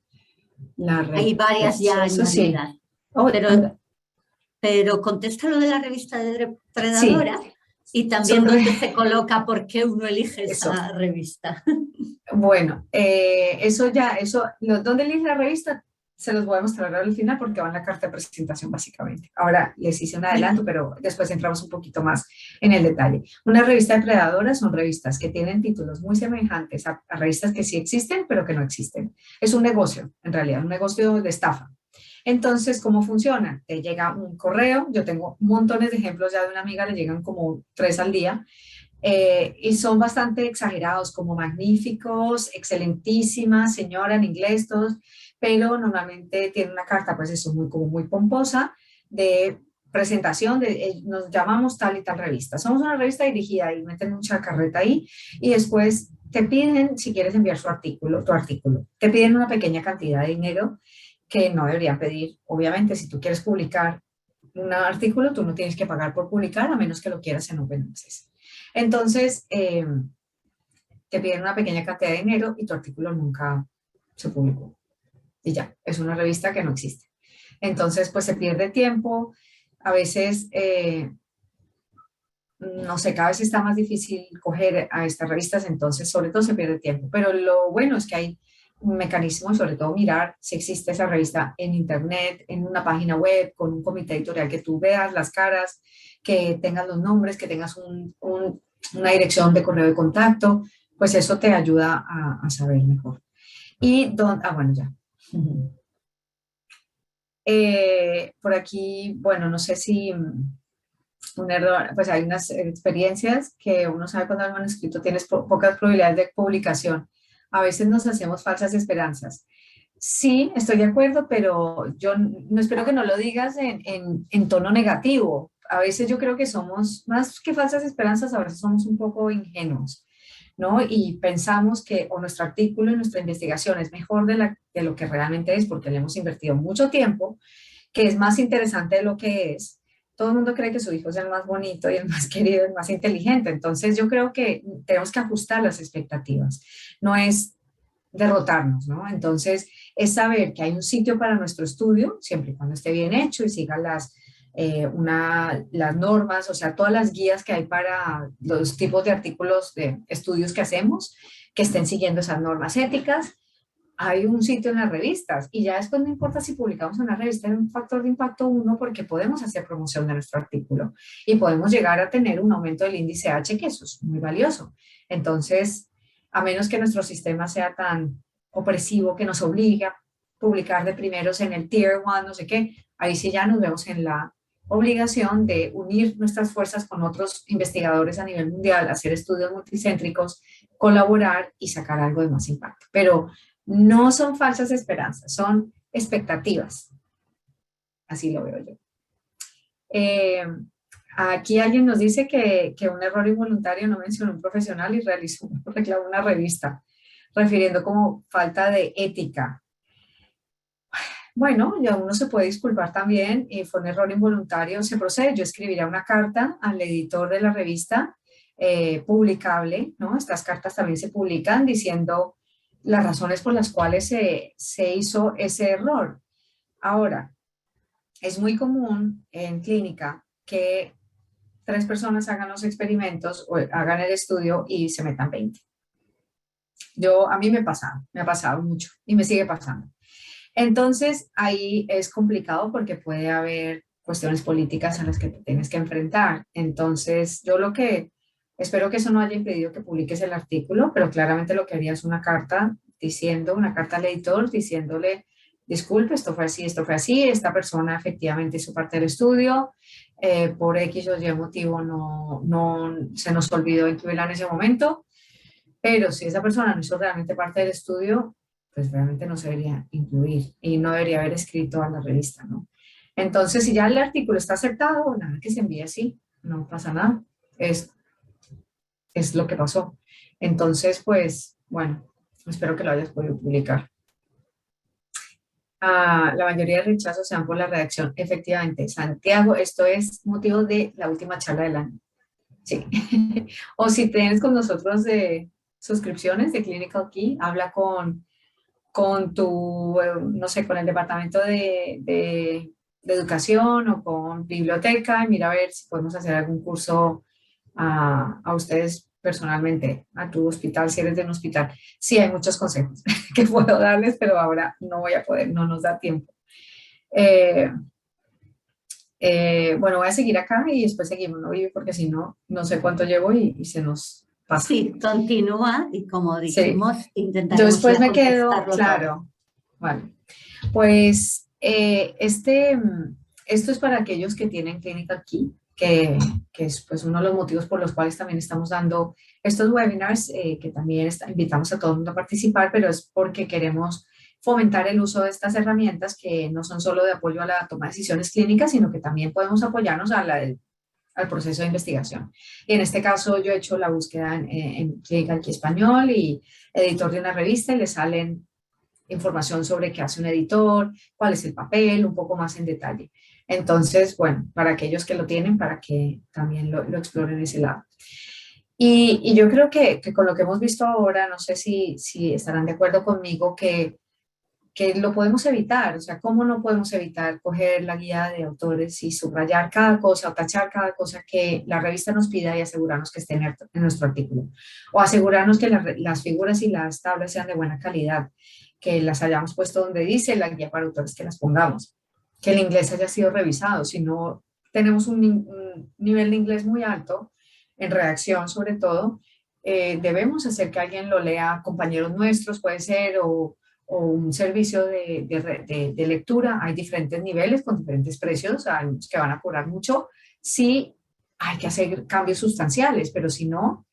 Hay varias ya rechazo, sí. añadidas, Oh, pero, pero contesta lo de la revista de sí, depredadora y también son dónde se coloca, por qué uno elige eso. esa revista. Bueno, ¿dónde elige la revista? Se los voy a mostrar al final porque va en la carta de presentación básicamente. Ahora les hice un adelanto, pero después entramos un poquito más en el detalle. Una revista depredadora son revistas que tienen títulos muy semejantes a revistas que sí existen, pero que no existen. Es un negocio, en realidad, un negocio de estafa. Entonces, ¿cómo funciona? Te llega un correo, yo tengo montones de ejemplos ya de una amiga, le llegan como 3 al día, y son bastante exagerados, como magníficos, excelentísima, señora en inglés, todos, pero normalmente tienen una carta, pues eso, como muy pomposa, de presentación, nos llamamos tal y tal revista. Somos una revista dirigida y meten mucha carreta ahí y después te piden, si quieres enviar tu artículo, te piden una pequeña cantidad de dinero que no deberían pedir. Obviamente, si tú quieres publicar un artículo, tú no tienes que pagar por publicar a menos que lo quieras en Open Access. Entonces, te piden una pequeña cantidad de dinero y tu artículo nunca se publicó. Y ya, es una revista que no existe. Entonces, pues se pierde tiempo. A veces, no sé, cada vez está más difícil coger a estas revistas, entonces sobre todo se pierde tiempo. Pero lo bueno es que hay un mecanismo, sobre todo mirar si existe esa revista en internet, en una página web, con un comité editorial que tú veas las caras, que tengas los nombres, que tengas una dirección de correo de contacto, pues eso te ayuda a saber mejor. Bueno, ya. Por aquí, bueno, no sé si un error, pues hay unas experiencias que uno sabe cuando el manuscrito tienes pocas probabilidades de publicación. A veces nos hacemos falsas esperanzas. Sí, estoy de acuerdo, pero yo no espero que no lo digas en tono negativo. A veces yo creo que somos, más que falsas esperanzas, a veces somos un poco ingenuos, ¿no? Y pensamos que o nuestro artículo y nuestra investigación es mejor de lo que realmente es, porque le hemos invertido mucho tiempo, que es más interesante de lo que es. Todo el mundo cree que su hijo es el más bonito y el más querido, el más inteligente. Entonces yo creo que tenemos que ajustar las expectativas. No es derrotarnos, ¿no? Entonces es saber que hay un sitio para nuestro estudio, siempre y cuando esté bien hecho y siga las normas, o sea, todas las guías que hay para los tipos de artículos de estudios que hacemos, que estén siguiendo esas normas éticas. Hay un sitio en las revistas y ya después no importa si publicamos en una revista en un factor de impacto 1 porque podemos hacer promoción de nuestro artículo y podemos llegar a tener un aumento del índice H, que eso es muy valioso. Entonces, a menos que nuestro sistema sea tan opresivo que nos obligue a publicar de primeros en el Tier 1, no sé qué, ahí sí ya nos vemos en la obligación de unir nuestras fuerzas con otros investigadores a nivel mundial, hacer estudios multicéntricos, colaborar y sacar algo de más impacto. Pero no son falsas esperanzas, son expectativas. Así lo veo yo. Aquí alguien nos dice que un error involuntario no mencionó un profesional y reclamó una revista, refiriendo como falta de ética. Bueno, ya uno se puede disculpar también y fue un error involuntario, se procede. Yo escribiría una carta al editor de la revista publicable, ¿no? Estas cartas también se publican diciendo las razones por las cuales se hizo ese error. Ahora, es muy común en clínica que 3 personas hagan los experimentos o hagan el estudio y se metan 20. A mí me ha pasado mucho y me sigue pasando. Entonces, ahí es complicado porque puede haber cuestiones políticas a las que te tienes que enfrentar. Entonces, yo lo que espero que eso no haya impedido que publiques el artículo, pero claramente lo que haría es una carta al editor diciéndole, disculpe, esto fue así, esta persona efectivamente hizo parte del estudio, por X o Y motivo no se nos olvidó incluirla en ese momento, pero si esa persona no hizo realmente parte del estudio, pues realmente no se debería incluir y no debería haber escrito a la revista, ¿no? Entonces, si ya el artículo está aceptado, nada que se envíe así, no pasa nada, es, es lo que pasó. Entonces, pues, bueno, espero que lo hayas podido publicar. La mayoría de rechazos se dan por la redacción. Efectivamente, Santiago, esto es motivo de la última charla del año. Sí. O si tienes con nosotros de suscripciones de Clinical Key, habla con tu, no sé, con el departamento de educación o con biblioteca y mira a ver si podemos hacer algún curso a ustedes personalmente, a tu hospital, si eres de un hospital. Sí, hay muchos consejos que puedo darles, pero ahora no voy a poder, no nos da tiempo. Eh, bueno, voy a seguir acá y después seguimos, ¿no, Vivi? Porque si no, no sé cuánto llevo y se nos pasa. Sí, continúa y como Sí, dijimos, yo intentaremos después ya me quedo, contestarlo todo. claro, vale. Pues esto es para aquellos que tienen clínica aquí, que es pues uno de los motivos por los cuales también estamos dando estos webinars, que también invitamos a todo el mundo a participar, pero es porque queremos fomentar el uso de estas herramientas que no son solo de apoyo a la toma de decisiones clínicas, sino que también podemos apoyarnos al proceso de investigación. Y en este caso yo he hecho la búsqueda en Clínica aquí Español y editor de una revista y le salen información sobre qué hace un editor, cuál es el papel, un poco más en detalle. Entonces, bueno, para aquellos que lo tienen, para que también lo exploren ese lado. Y yo creo que con lo que hemos visto ahora, no sé si estarán de acuerdo conmigo que lo podemos evitar, o sea, ¿cómo no podemos evitar coger la guía de autores y subrayar cada cosa o tachar cada cosa que la revista nos pida y asegurarnos que esté en nuestro artículo? O asegurarnos que las figuras y las tablas sean de buena calidad, que las hayamos puesto donde dice la guía para autores, que las pongamos, que el inglés haya sido revisado, si no tenemos un nivel de inglés muy alto, en redacción sobre todo, debemos hacer que alguien lo lea, compañeros nuestros puede ser, o un servicio de lectura. Hay diferentes niveles con diferentes precios, hay unos que van a cobrar mucho. Sí, hay que hacer cambios sustanciales, pero si no,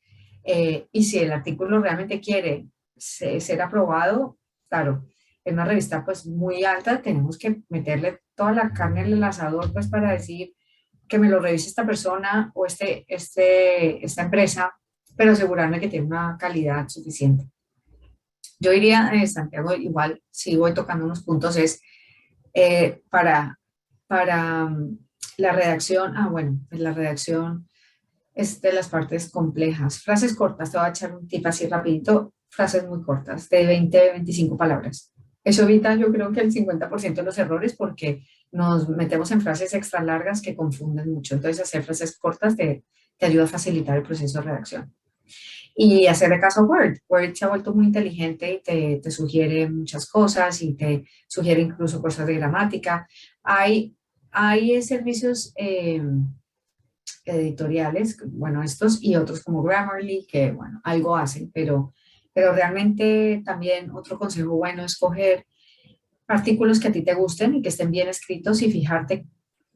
y si el artículo realmente quiere ser aprobado, claro, en una revista pues muy alta tenemos que meterle toda la carne en el asador pues para decir que me lo revise esta persona o esta empresa, pero asegurarme que tiene una calidad suficiente. Yo diría, Santiago, igual, si voy tocando unos puntos, es eh, para, para la redacción, bueno, pues la redacción es de las partes complejas. Frases cortas, te voy a echar un tip así rapidito, frases muy cortas, de 20, 25 palabras. Eso evita, yo creo que el 50% de los errores porque nos metemos en frases extra largas que confunden mucho. Entonces, hacer frases cortas te ayuda a facilitar el proceso de redacción y hacerle caso a Word. Word se ha vuelto muy inteligente y te sugiere muchas cosas y te sugiere incluso cosas de gramática. Hay servicios editoriales, bueno, estos y otros como Grammarly, que, bueno, algo hacen, pero realmente también otro consejo bueno es coger artículos que a ti te gusten y que estén bien escritos y fijarte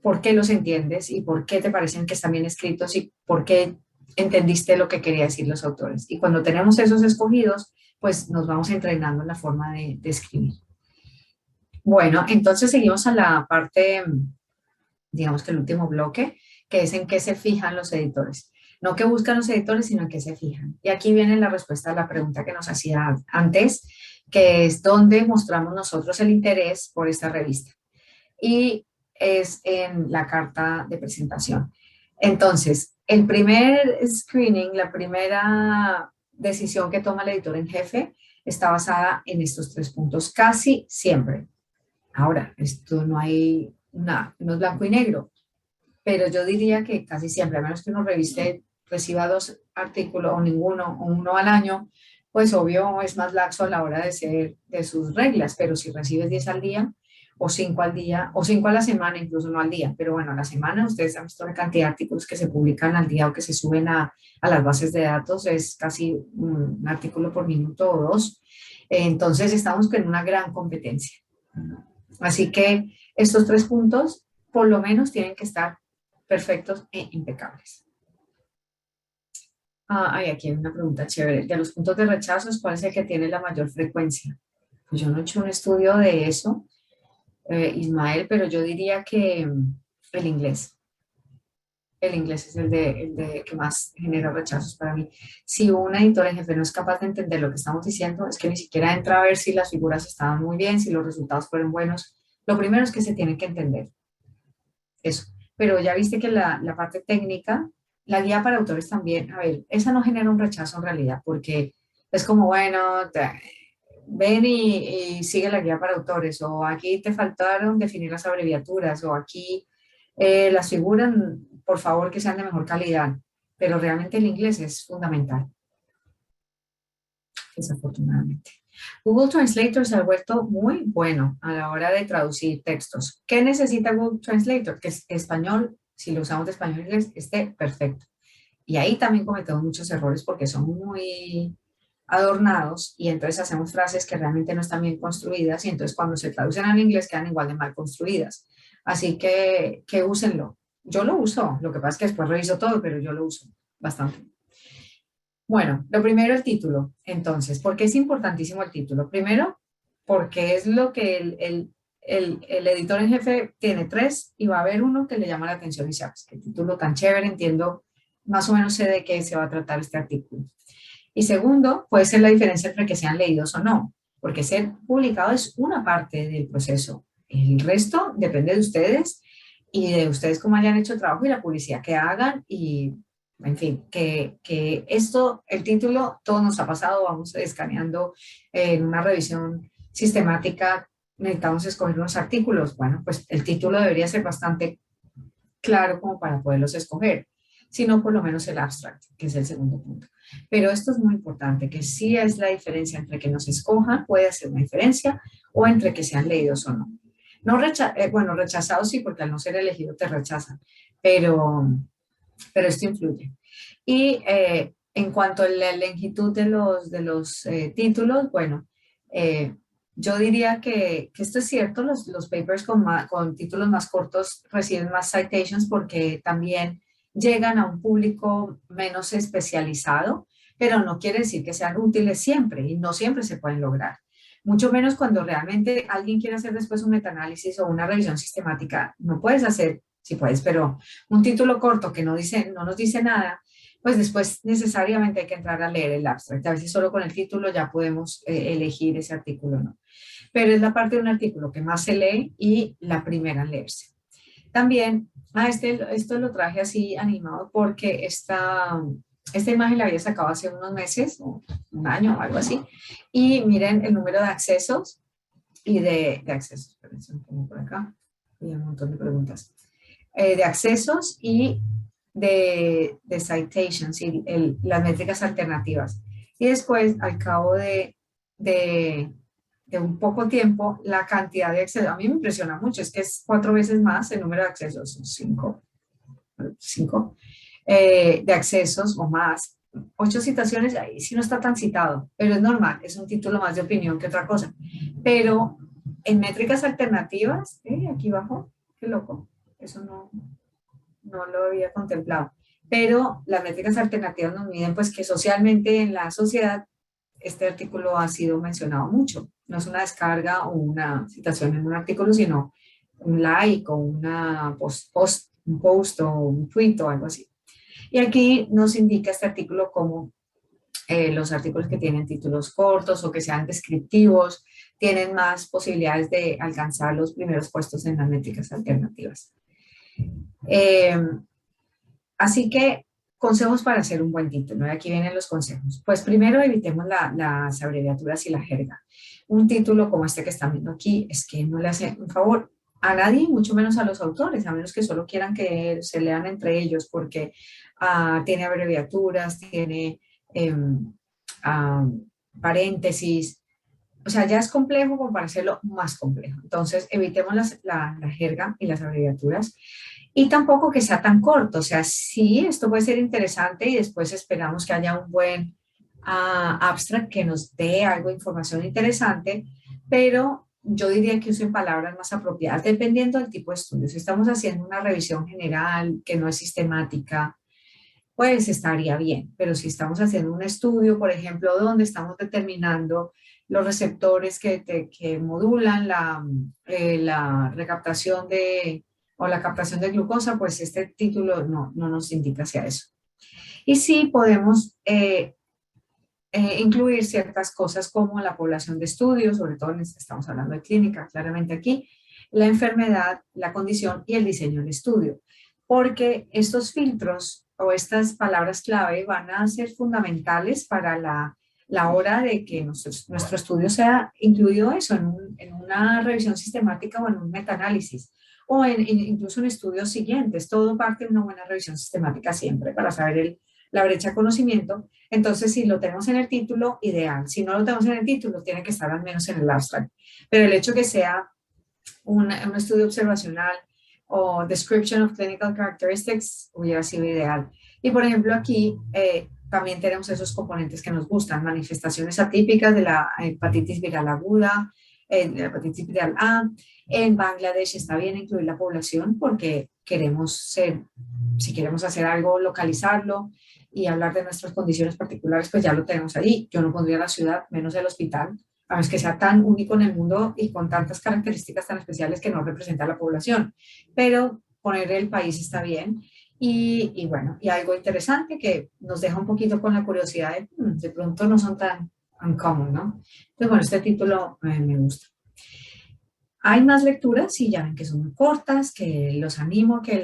por qué los entiendes y por qué te parecen que están bien escritos y por qué entendiste lo que querían decir los autores. Y cuando tenemos esos escogidos, pues nos vamos entrenando en la forma de escribir. Bueno, entonces seguimos a la parte, digamos que el último bloque, que es en qué se fijan los editores. No qué buscan los editores, sino en qué se fijan. Y aquí viene la respuesta a la pregunta que nos hacía antes, que es donde mostramos nosotros el interés por esta revista. Y es en la carta de presentación. Entonces, el primer screening, la primera decisión que toma el editor en jefe está basada en estos 3 puntos, casi siempre. Ahora, esto no hay nada, no es blanco y negro, pero yo diría que casi siempre, a menos que uno reciba 2 artículos o ninguno, o uno al año, pues obvio es más laxo a la hora de sus reglas, pero si recibes 10 al día, o 5 al día, o 5 a la semana, incluso no al día, pero bueno, a la semana ustedes han visto la cantidad de artículos que se publican al día o que se suben a las bases de datos, es casi un artículo por minuto o dos, entonces estamos en una gran competencia. Así que estos 3 puntos por lo menos tienen que estar perfectos e impecables. Hay aquí una pregunta chévere. De los puntos de rechazo, ¿cuál es el que tiene la mayor frecuencia? Pues yo no he hecho un estudio de eso, Ismael, pero yo diría que el inglés. El inglés es el de que más genera rechazos para mí. Si un editor en jefe no es capaz de entender lo que estamos diciendo, es que ni siquiera entra a ver si las figuras estaban muy bien, si los resultados fueron buenos. Lo primero es que se tiene que entender eso. Pero ya viste que la parte técnica, la guía para autores también, a ver, esa no genera un rechazo en realidad, porque es como, bueno, ven y sigue la guía para autores, o aquí te faltaron definir las abreviaturas, o aquí las figuras, por favor, que sean de mejor calidad, pero realmente el inglés es fundamental, desafortunadamente. Google Translator se ha vuelto muy bueno a la hora de traducir textos. ¿Qué necesita Google Translator? Que es español, si lo usamos de español a inglés, esté perfecto. Y ahí también cometemos muchos errores porque son muy adornados y entonces hacemos frases que realmente no están bien construidas y entonces cuando se traducen al inglés quedan igual de mal construidas. Así que úsenlo. Yo lo uso, lo que pasa es que después reviso todo, pero yo lo uso bastante. Bueno, lo primero el título. Entonces, ¿por qué es importantísimo el título? Primero, porque es lo que el editor en jefe tiene 3 y va a haber uno que le llama la atención y dice, qué título tan chévere, entiendo, más o menos sé de qué se va a tratar este artículo. Y segundo, puede ser la diferencia entre que sean leídos o no, porque ser publicado es una parte del proceso. El resto depende de ustedes y de ustedes cómo hayan hecho el trabajo y la publicidad que hagan y en fin, que esto, el título, todo nos ha pasado, vamos escaneando en una revisión sistemática, necesitamos escoger unos artículos. Bueno, pues el título debería ser bastante claro como para poderlos escoger, sino por lo menos el abstract, que es el segundo punto. Pero esto es muy importante, que sí es la diferencia entre que nos escojan, puede hacer una diferencia, o entre que sean leídos o no. No bueno, rechazados sí, porque al no ser elegido te rechazan, pero esto influye. Y en cuanto a la longitud de los títulos, bueno, yo diría que esto es cierto, los papers con títulos más cortos reciben más citations porque también llegan a un público menos especializado, pero no quiere decir que sean útiles siempre y no siempre se pueden lograr. Mucho menos cuando realmente alguien quiere hacer después un metaanálisis o una revisión sistemática, no puedes hacer, sí puedes, pero un título corto que no nos dice nada, pues después necesariamente hay que entrar a leer el abstract. A veces solo con el título ya podemos elegir ese artículo, ¿no? Pero es la parte de un artículo que más se lee y la primera en leerse. También, esto lo traje así animado porque esta imagen la había sacado hace unos meses, o un año o algo así, y miren el número de accesos y de accesos, espérense, un poco por acá, y un montón de preguntas, de accesos y de citations y las métricas alternativas. Y después, al cabo de un poco tiempo, la cantidad de accesos, a mí me impresiona mucho, es que es 4 veces más el número de accesos, 5 de accesos o más. 8 citaciones, ahí sí no está tan citado, pero es normal, es un título más de opinión que otra cosa. Pero en métricas alternativas, aquí abajo, qué loco, eso no lo había contemplado. Pero las métricas alternativas nos miden pues que socialmente en la sociedad este artículo ha sido mencionado mucho. No es una descarga o una citación en un artículo, sino un like o un post o un tweet o algo así. Y aquí nos indica este artículo cómo los artículos que tienen títulos cortos o que sean descriptivos tienen más posibilidades de alcanzar los primeros puestos en las métricas alternativas. Eh, Así que, consejos para hacer un buen título. Y aquí vienen los consejos. Pues primero, evitemos las abreviaturas y la jerga. Un título como este que están viendo aquí es que no le hace un favor a nadie, mucho menos a los autores, a menos que solo quieran que se lean entre ellos, porque tiene abreviaturas, tiene ah, paréntesis. O sea, ya es complejo como para hacerlo más complejo. Entonces, evitemos la jerga y las abreviaturas. Y tampoco que sea tan corto, o sea, sí, esto puede ser interesante y después esperamos que haya un buen abstract que nos dé algo de información interesante, pero yo diría que usen palabras más apropiadas dependiendo del tipo de estudio. Si estamos haciendo una revisión general que no es sistemática, pues estaría bien, pero si estamos haciendo un estudio, por ejemplo, donde estamos determinando los receptores que modulan la recaptación o la captación de glucosa, pues este título no nos indica hacia eso. Y sí podemos incluir ciertas cosas como la población de estudio, sobre todo estamos hablando de clínica, claramente aquí, la enfermedad, la condición y el diseño del estudio, porque estos filtros o estas palabras clave van a ser fundamentales para la hora de que nuestro estudio sea incluido eso en una revisión sistemática o en un metaanálisis o incluso en estudios siguientes. Todo parte de una buena revisión sistemática siempre para saber la brecha de conocimiento. Entonces, si lo tenemos en el título, ideal. Si no lo tenemos en el título, tiene que estar al menos en el abstract. Pero el hecho que sea un estudio observacional o description of clinical characteristics hubiera sido ideal. Y por ejemplo, aquí también tenemos esos componentes que nos gustan, manifestaciones atípicas de la hepatitis viral aguda, la hepatitis viral A. En Bangladesh está bien incluir la población porque si queremos hacer algo, localizarlo y hablar de nuestras condiciones particulares, pues ya lo tenemos ahí. Yo no pondría la ciudad, menos el hospital, a menos que sea tan único en el mundo y con tantas características tan especiales que no representa a la población. Pero poner el país está bien. Y bueno, y algo interesante que nos deja un poquito con la curiosidad de pronto no son tan uncommon, ¿no? Entonces, bueno, este título me gusta. Hay más lecturas, sí, ya ven que son muy cortas, que los animo a que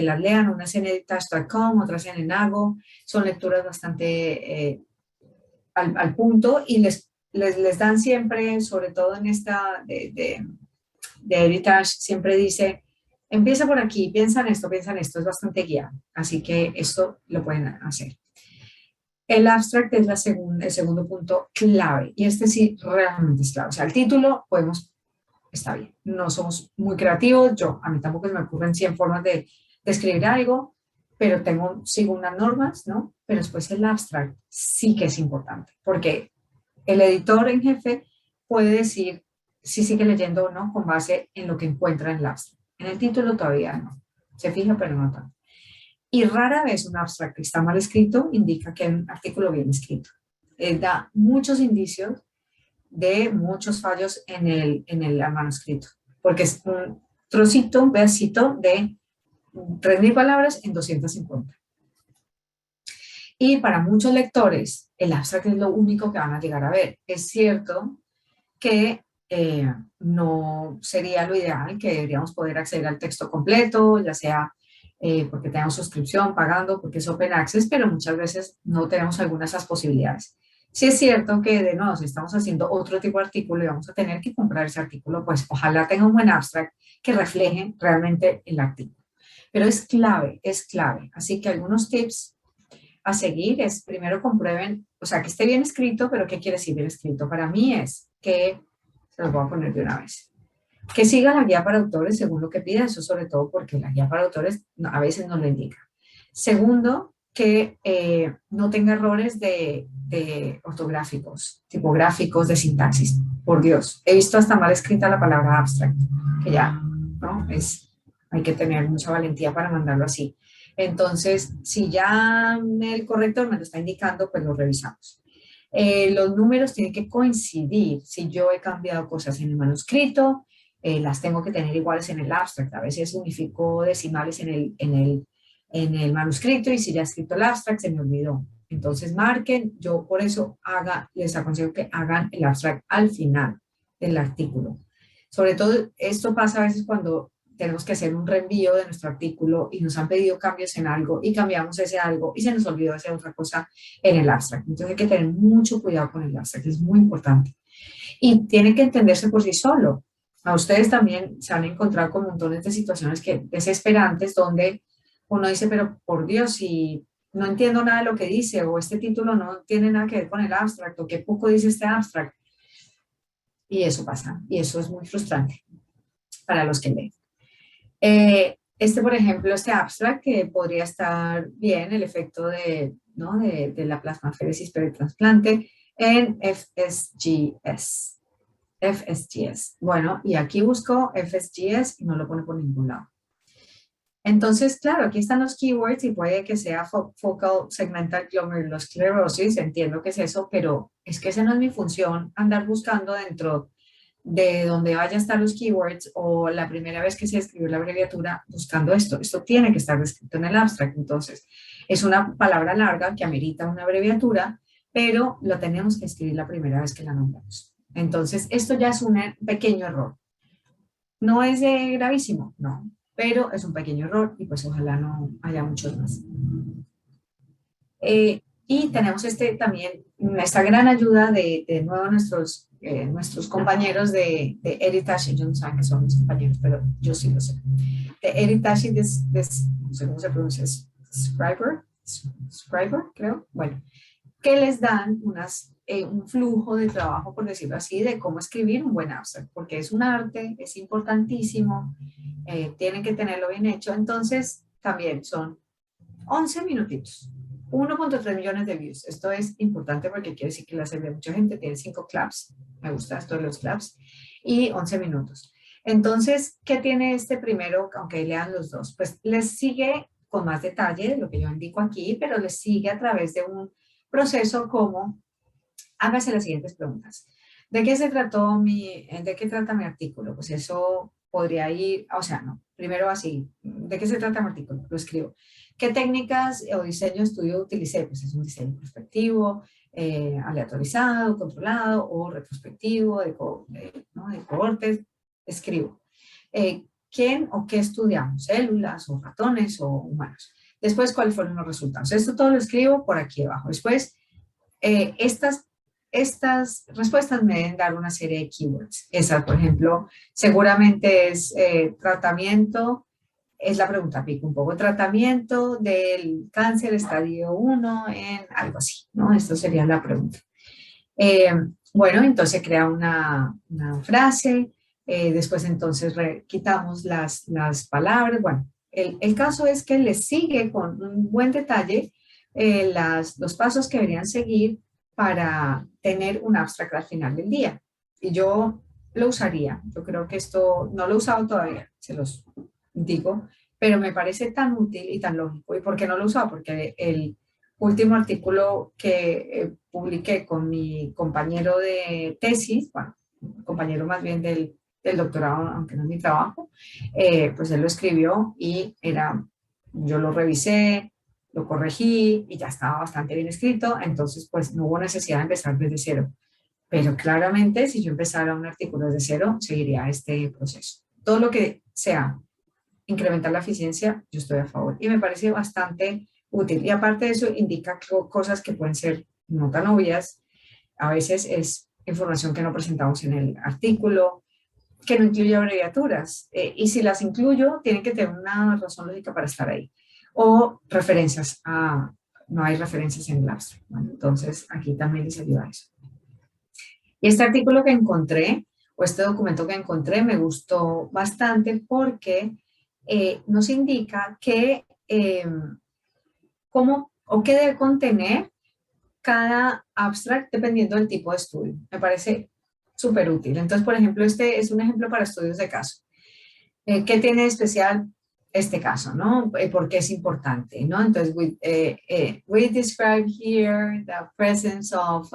las lean, unas en editash.com, otras en Enago, son lecturas bastante al punto y les dan siempre, sobre todo en esta de Editash, siempre dice, empieza por aquí, piensa en esto, es bastante guiado, así que esto lo pueden hacer. El abstract es el segundo punto clave y este sí realmente es clave, o sea, el título está bien, no somos muy creativos, a mí tampoco se me ocurren 100 formas de escribir algo, pero sigo unas normas, ¿no? Pero después el abstract sí que es importante, porque el editor en jefe puede decir si sigue leyendo o no con base en lo que encuentra en el abstract. En el título todavía no, se fija, pero no tanto. Y rara vez un abstract que está mal escrito indica que es un artículo bien escrito. Da muchos indicios de muchos fallos en el manuscrito, porque es un trocito, un pedacito de 3.000 palabras en 250. Y para muchos lectores, el abstract es lo único que van a llegar a ver. Es cierto que no sería lo ideal, que deberíamos poder acceder al texto completo, ya sea porque tenemos suscripción, pagando, porque es open access, pero muchas veces no tenemos algunas de esas posibilidades. Sí es cierto que de nuevo, si estamos haciendo otro tipo de artículo y vamos a tener que comprar ese artículo, pues ojalá tenga un buen abstract que refleje realmente el artículo. Pero es clave, es clave. Así que algunos tips a seguir es, primero comprueben, o sea, que esté bien escrito, pero ¿qué quiere decir bien escrito? Para mí es que, se los voy a poner de una vez, que siga la guía para autores según lo que pida, eso sobre todo porque la guía para autores a veces no lo indica. Segundo, que no tenga errores de ortográficos, tipográficos, de sintaxis. Por Dios, he visto hasta mal escrita la palabra abstract, que ya, ¿no? Hay que tener mucha valentía para mandarlo así. Entonces, si ya el corrector me lo está indicando, pues lo revisamos. Los números tienen que coincidir. Si yo he cambiado cosas en el manuscrito, las tengo que tener iguales en el abstract. A veces unifico decimales en el manuscrito y si ya he escrito el abstract se me olvidó. Entonces marquen, yo por eso les aconsejo que hagan el abstract al final del artículo. Sobre todo esto pasa a veces cuando tenemos que hacer un reenvío de nuestro artículo y nos han pedido cambios en algo y cambiamos ese algo y se nos olvidó hacer otra cosa en el abstract. Entonces hay que tener mucho cuidado con el abstract, es muy importante. Y tiene que entenderse por sí solo. A ustedes también se han encontrado con montones de situaciones desesperantes donde uno dice, pero por Dios, si no entiendo nada de lo que dice o este título no tiene nada que ver con el abstract o qué poco dice este abstract. Y eso pasa, y eso es muy frustrante para los que leen. Por ejemplo, este abstract que podría estar bien, el efecto ¿no? de la plasmaféresis peritrasplante en FSGS. FSGS. Bueno, y aquí busco FSGS y no lo pone por ningún lado. Entonces, claro, aquí están los keywords y puede que sea Focal Segmental Glomerulosclerosis, entiendo que es eso, pero es que esa no es mi función, andar buscando dentro de donde vaya a estar los keywords o la primera vez que se escribió la abreviatura buscando esto. Esto tiene que estar descrito en el abstract. Entonces, es una palabra larga que amerita una abreviatura, pero lo tenemos que escribir la primera vez que la nombramos. Entonces, esto ya es un pequeño error. No es gravísimo, no, pero es un pequeño error y pues ojalá no haya muchos más. Y tenemos también esta gran ayuda de nuevo nuestros compañeros de Heritage, ellos no saben que son mis compañeros, pero yo sí lo sé. De Heritage, no sé cómo se pronuncia, Scriber, creo, bueno, que les dan un flujo de trabajo, por decirlo así, de cómo escribir un buen abstract, porque es un arte, es importantísimo, tienen que tenerlo bien hecho, entonces también son 11 minutitos, 1.3 millones de views. Esto es importante porque quiere decir que la serie de mucha gente tiene 5 claps. Me gusta esto de los claps. Y 11 minutos. Entonces, ¿qué tiene este primero? Aunque lean los dos. Pues les sigue con más detalle lo que yo indico aquí, pero les sigue a través de un proceso como, hágase las siguientes preguntas. ¿De qué trata mi artículo? Pues eso podría ir, o sea, no. Primero así, ¿de qué se trata mi artículo? Lo escribo. ¿Qué técnicas o diseño de estudio utilicé? Pues es un diseño prospectivo, aleatorizado, controlado o retrospectivo, ¿no? de cohortes. Escribo. ¿Quién o qué estudiamos? ¿Células o ratones o humanos? Después, ¿cuáles fueron los resultados? Esto todo lo escribo por aquí abajo. Después, estas respuestas me deben dar una serie de keywords. Esa, por ejemplo, seguramente es tratamiento, es la pregunta pico un poco, tratamiento del cáncer estadio 1 en algo así, ¿no? Esto sería la pregunta. Bueno, entonces crea una frase, después entonces quitamos las palabras. Bueno, el caso es que les sigue con un buen detalle los pasos que deberían seguir para tener un abstract al final del día. Y yo lo usaría. Yo creo que esto no lo he usado todavía, se los digo, pero me parece tan útil y tan lógico. ¿Y por qué no lo he usado? Porque el último artículo que publiqué con mi compañero de tesis, bueno, compañero más bien del doctorado, aunque no es mi trabajo, pues él lo escribió y yo lo revisé, lo corregí y ya estaba bastante bien escrito, entonces pues no hubo necesidad de empezar desde cero. Pero claramente si yo empezara un artículo desde cero, seguiría este proceso. Todo lo que sea incrementar la eficiencia, yo estoy a favor. Y me parece bastante útil. Y aparte de eso, indica cosas que pueden ser no tan obvias. A veces es información que no presentamos en el artículo, que no incluye abreviaturas. Y si las incluyo, tienen que tener una razón lógica para estar ahí. O referencias no hay referencias en el abstract. Bueno, entonces, aquí también les ayuda eso. Y este artículo que encontré, o este documento que encontré, me gustó bastante porque nos indica cómo o qué debe contener cada abstract dependiendo del tipo de estudio. Me parece súper útil. Entonces, por ejemplo, este es un ejemplo para estudios de caso. ¿Qué tiene de especial este caso, no? ¿Por qué es importante, no? Entonces, we describe here the presence of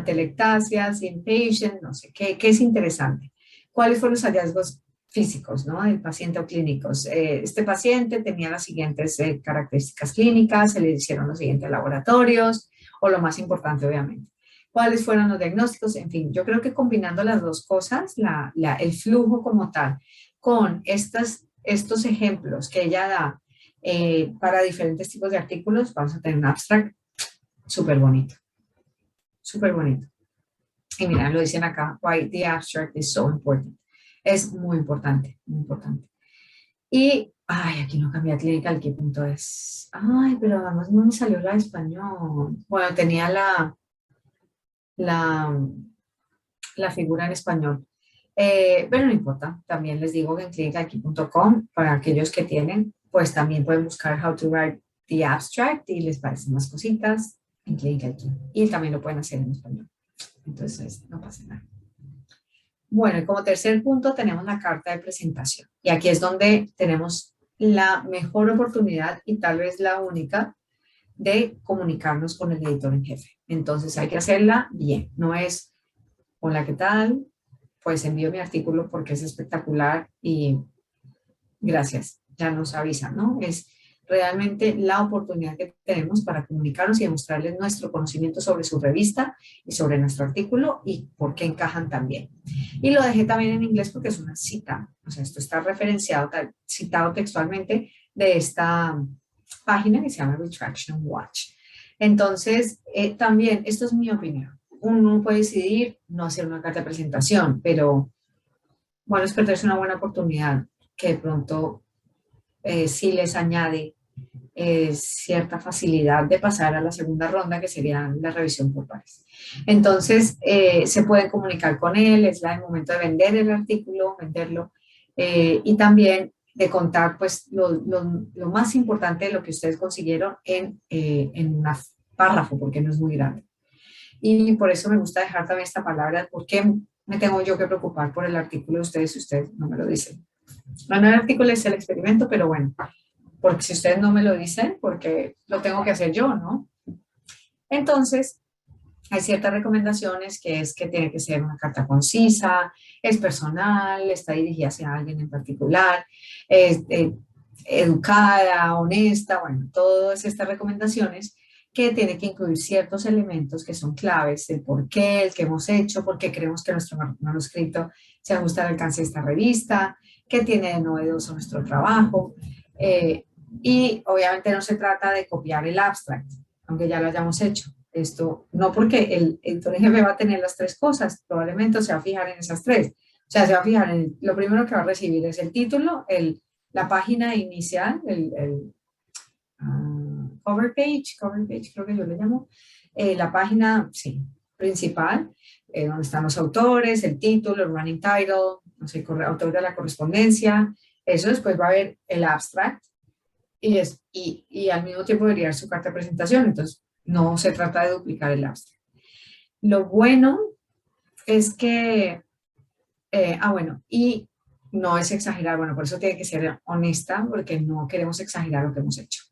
telectasias in patient, no sé, ¿qué es interesante? ¿Cuáles fueron los hallazgos físicos, ¿no? Del paciente o clínicos. Este paciente tenía las siguientes características clínicas, se le hicieron los siguientes laboratorios, o lo más importante, obviamente. ¿Cuáles fueron los diagnósticos? En fin, yo creo que combinando las dos cosas, el flujo como tal, con estos ejemplos que ella da para diferentes tipos de artículos, vamos a tener un abstract súper bonito, súper bonito. Y mira, lo dicen acá, why the abstract is so important. Es muy importante, muy importante. Y, ay, aquí no cambié a clinical, ¿qué punto es? Ay, pero además no me salió la de español. Bueno, tenía la, la figura en español. Pero no importa, también les digo que en clinicalkey.com, para aquellos que tienen, pues también pueden buscar how to write the abstract y les parecen más cositas en Clinical Key. Y también lo pueden hacer en español. Entonces, no pasa nada. Bueno, y como tercer punto tenemos la carta de presentación. Y aquí es donde tenemos la mejor oportunidad y tal vez la única de comunicarnos con el editor en jefe. Entonces hay que hacerla bien. No es, hola, ¿qué tal? Pues envío mi artículo porque es espectacular y gracias, ya nos avisan, ¿no? Es realmente la oportunidad que tenemos para comunicarnos y demostrarles nuestro conocimiento sobre su revista y sobre nuestro artículo y por qué encajan también. Y lo dejé también en inglés porque es una cita, o sea, esto está referenciado, citado textualmente de esta página que se llama Retraction Watch. Entonces, también, esto es mi opinión. Uno puede decidir no hacer una carta de presentación, pero bueno, es perderse una buena oportunidad que de pronto sí les añade cierta facilidad de pasar a la segunda ronda, que sería la revisión por pares. Entonces, se pueden comunicar con él, es el momento de vender el artículo, venderlo, y también de contar pues lo más importante de lo que ustedes consiguieron en un párrafo, porque no es muy grande. Y por eso me gusta dejar también esta palabra, porque me tengo yo que preocupar por el artículo de ustedes si ustedes no me lo dicen. Bueno, el artículo es el experimento, pero bueno, porque si ustedes no me lo dicen, porque lo tengo que hacer yo, ¿no? Entonces, hay ciertas recomendaciones que es que tiene que ser una carta concisa, es personal, está dirigida hacia alguien en particular, es educada, honesta, bueno, todas estas recomendaciones que tiene que incluir ciertos elementos que son claves, el por qué, el que hemos hecho, por qué creemos que nuestro manuscrito se ajusta al alcance de esta revista, qué tiene de novedoso nuestro trabajo. Y obviamente no se trata de copiar el abstract, aunque ya lo hayamos hecho. Esto no porque el editor en jefe va a tener las tres cosas, probablemente se va a fijar en esas tres. O sea, se va a fijar en lo primero que va a recibir es el título, la página inicial, cover page creo que yo le llamo, la página, sí, principal, donde están los autores, el título, el running title, no sé, autor de la correspondencia. Eso después va a haber el abstract y al mismo tiempo debería haber su carta de presentación. Entonces, no se trata de duplicar el abstract. Lo bueno es que, bueno, y no es exagerar, bueno, por eso tiene que ser honesta, porque no queremos exagerar lo que hemos hecho.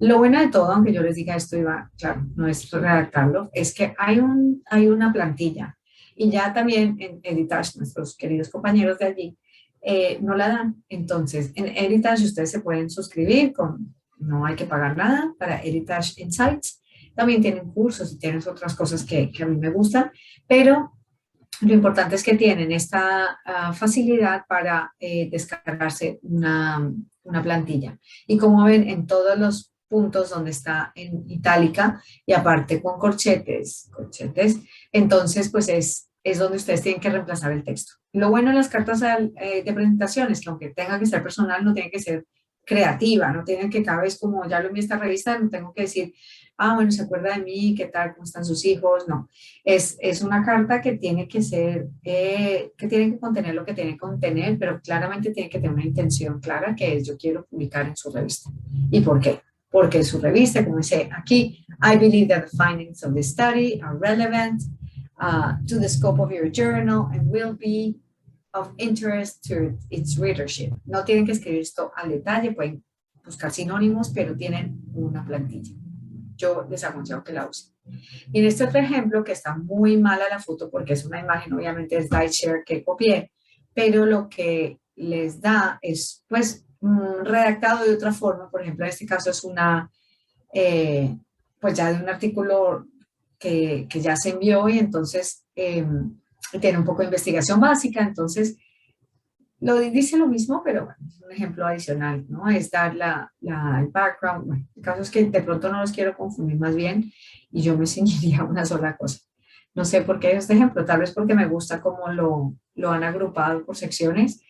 Lo bueno de todo, aunque yo les diga esto, iba, claro, no es redactarlo, es que hay una plantilla y ya también en Editage, nuestros queridos compañeros de allí, no la dan. Entonces, en Editage ustedes se pueden suscribir, no hay que pagar nada para Editage Insights. También tienen cursos y tienen otras cosas que a mí me gustan, pero lo importante es que tienen esta facilidad para descargarse una plantilla. Y como ven, en todos los puntos donde está en itálica y aparte con corchetes, entonces pues es donde ustedes tienen que reemplazar el texto. Lo bueno de las cartas de presentación es que aunque tenga que ser personal, no tiene que ser creativa, no tienen que cada vez como ya lo envié a esta revista, no tengo que decir, bueno, se acuerda de mí, qué tal, cómo están sus hijos, no. Es una carta que tiene que ser, que tiene que contener lo que tiene que contener, pero claramente tiene que tener una intención clara, que es yo quiero publicar en su revista. ¿Y por qué? Porque su revista, como dice aquí, I believe that the findings of the study are relevant to the scope of your journal and will be of interest to its readership. No tienen que escribir esto al detalle, pueden buscar sinónimos, pero tienen una plantilla. Yo les aconsejo que la usen. Y en este otro ejemplo, que está muy mala la foto porque es una imagen, obviamente es SlideShare que copié, pero lo que les da es pues redactado de otra forma. Por ejemplo, en este caso es pues ya de un artículo que ya se envió y entonces tiene un poco de investigación básica, entonces dice lo mismo, pero bueno, es un ejemplo adicional, ¿no? Es dar el background. Bueno, el caso es que de pronto no los quiero confundir más bien y yo me ceñiría a una sola cosa. No sé por qué este ejemplo, tal vez porque me gusta cómo lo han agrupado por secciones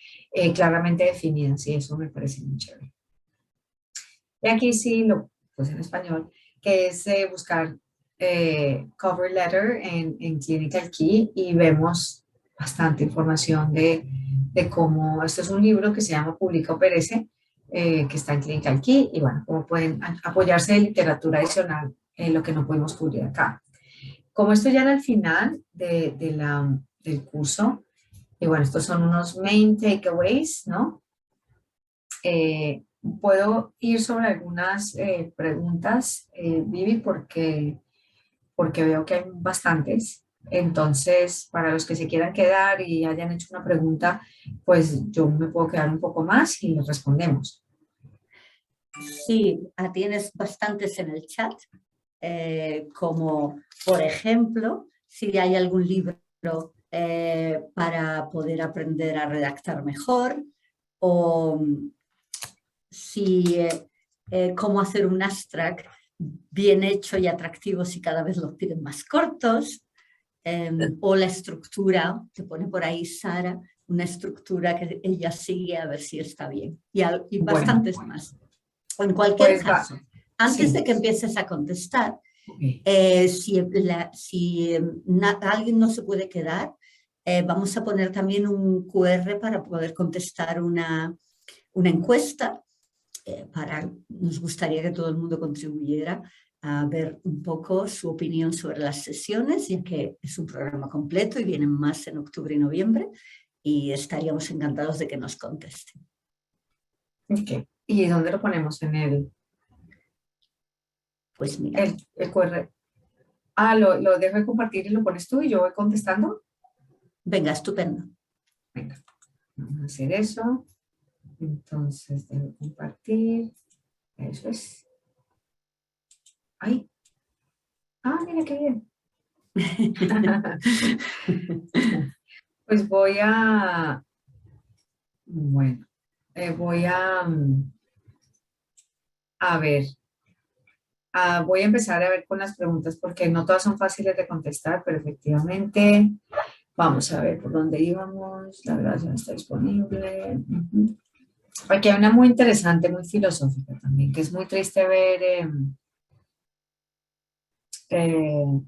claramente definidas y eso me parece muy chévere. Y aquí sí lo puse en español, que es buscar cover letter en Clinical Key y vemos bastante información de cómo, esto es un libro que se llama Publica o Perece, que está en Clinical Key y bueno, cómo pueden apoyarse de literatura adicional en lo que no pudimos cubrir acá. Como esto ya era el final del curso, y bueno, estos son unos main takeaways, ¿no? Puedo ir sobre algunas preguntas, Vivi, porque veo que hay bastantes. Entonces, para los que se quieran quedar y hayan hecho una pregunta, pues yo me puedo quedar un poco más y les respondemos. Sí, tienes bastantes en el chat, como por ejemplo, si hay algún libro para poder aprender a redactar mejor, o si cómo hacer un abstract bien hecho y atractivo si cada vez los piden más cortos, o la estructura, te pone por ahí Sara, una estructura que ella sigue a ver si está bien, y bastantes más. En cualquier Pues caso, antes sí. de que empieces a contestar, Okay. si alguien no se puede quedar, vamos a poner también un QR para poder contestar una encuesta. Nos gustaría que todo el mundo contribuyera a ver un poco su opinión sobre las sesiones, ya que es un programa completo y vienen más en octubre y noviembre, y estaríamos encantados de que nos contesten. Okay. ¿Y dónde lo ponemos? En Pues mira. el QR. Lo dejo de compartir y lo pones tú y yo voy contestando. Venga, estupendo. Venga, vamos a hacer eso. Entonces, dejo compartir. Eso es. ¡Ay! ¡Ah, mira qué bien! Pues bueno, voy a ver, voy a empezar a ver con las preguntas porque no todas son fáciles de contestar, pero efectivamente, vamos a ver por dónde íbamos, la grabación está disponible. Aquí hay una muy interesante, muy filosófica también, que es muy triste ver tiene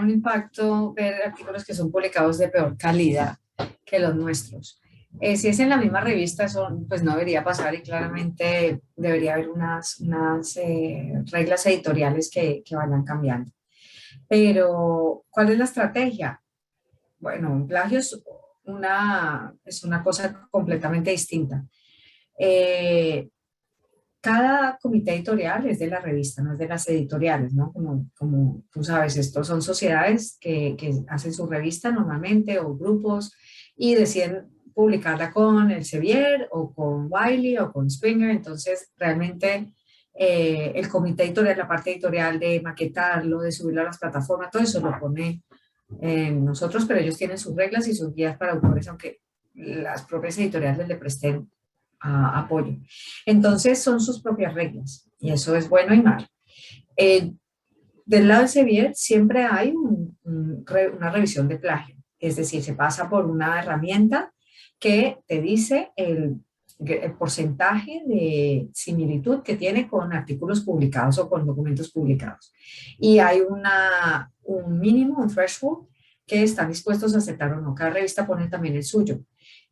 un impacto ver artículos que son publicados de peor calidad que los nuestros. Si es en la misma revista, eso pues no debería pasar y claramente debería haber unas reglas editoriales que vayan cambiando. Pero, ¿cuál es la estrategia? Bueno, un plagio es una cosa completamente distinta. Cada comité editorial es de la revista, no es de las editoriales, ¿no? Como tú sabes, estos son sociedades que hacen su revista normalmente o grupos y deciden publicarla con el Sevier o con Wiley o con Springer. Entonces, realmente el comité editorial, la parte editorial de maquetarlo, de subirlo a las plataformas, todo eso lo pone nosotros, pero ellos tienen sus reglas y sus guías para autores, aunque las propias editoriales le presten apoyo. Entonces son sus propias reglas y eso es bueno y malo. Del lado del Sevier siempre hay una revisión de plagio, es decir, se pasa por una herramienta que te dice el porcentaje de similitud que tiene con artículos publicados o con documentos publicados. Y hay un mínimo, un threshold, que están dispuestos a aceptar o no. Cada revista pone también el suyo.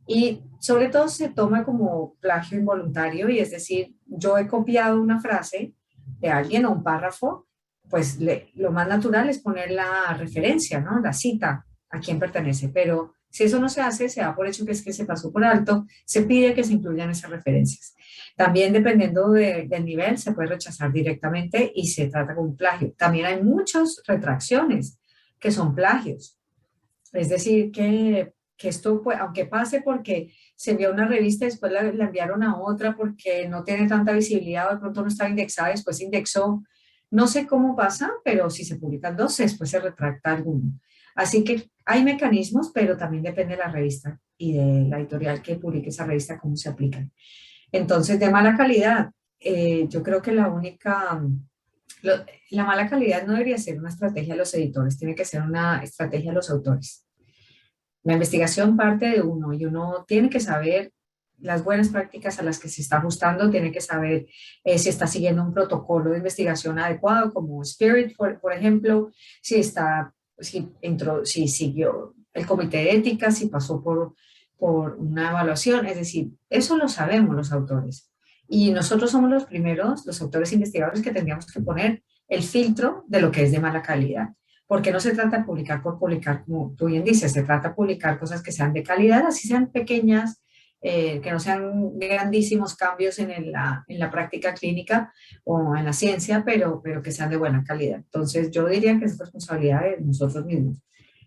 Y sobre todo se toma como plagio involuntario y es decir, yo he copiado una frase de alguien o un párrafo, pues lo más natural es poner la referencia, ¿no? La cita a quién pertenece, pero si eso no se hace, se da por hecho que es que se pasó por alto, se pide que se incluyan esas referencias. También dependiendo del nivel, se puede rechazar directamente y se trata como un plagio. También hay muchas retracciones que son plagios. Es decir, que que esto, aunque pase porque se envió a una revista, después la enviaron a otra porque no tiene tanta visibilidad o de pronto no estaba indexada, después se indexó. No sé cómo pasa, pero si se publican dos, después se retracta alguno. Así que hay mecanismos, pero también depende de la revista y de la editorial que publique esa revista, cómo se aplican. Entonces, de mala calidad, yo creo que lo- la mala calidad no debería ser una estrategia de los editores, tiene que ser una estrategia de los autores. La investigación parte de uno y uno tiene que saber las buenas prácticas a las que se está ajustando, tiene que saber si está siguiendo un protocolo de investigación adecuado, como Spirit, por ejemplo, si siguió el comité de ética, si pasó por una evaluación, es decir, eso lo sabemos los autores. Y nosotros somos los primeros, los autores investigadores, que tendríamos que poner el filtro de lo que es de mala calidad, porque no se trata de publicar por publicar, como tú bien dices, se trata de publicar cosas que sean de calidad, así sean pequeñas, que no sean grandísimos cambios en la práctica clínica o en la ciencia, pero que sean de buena calidad. Entonces, yo diría que es responsabilidad de nosotros mismos.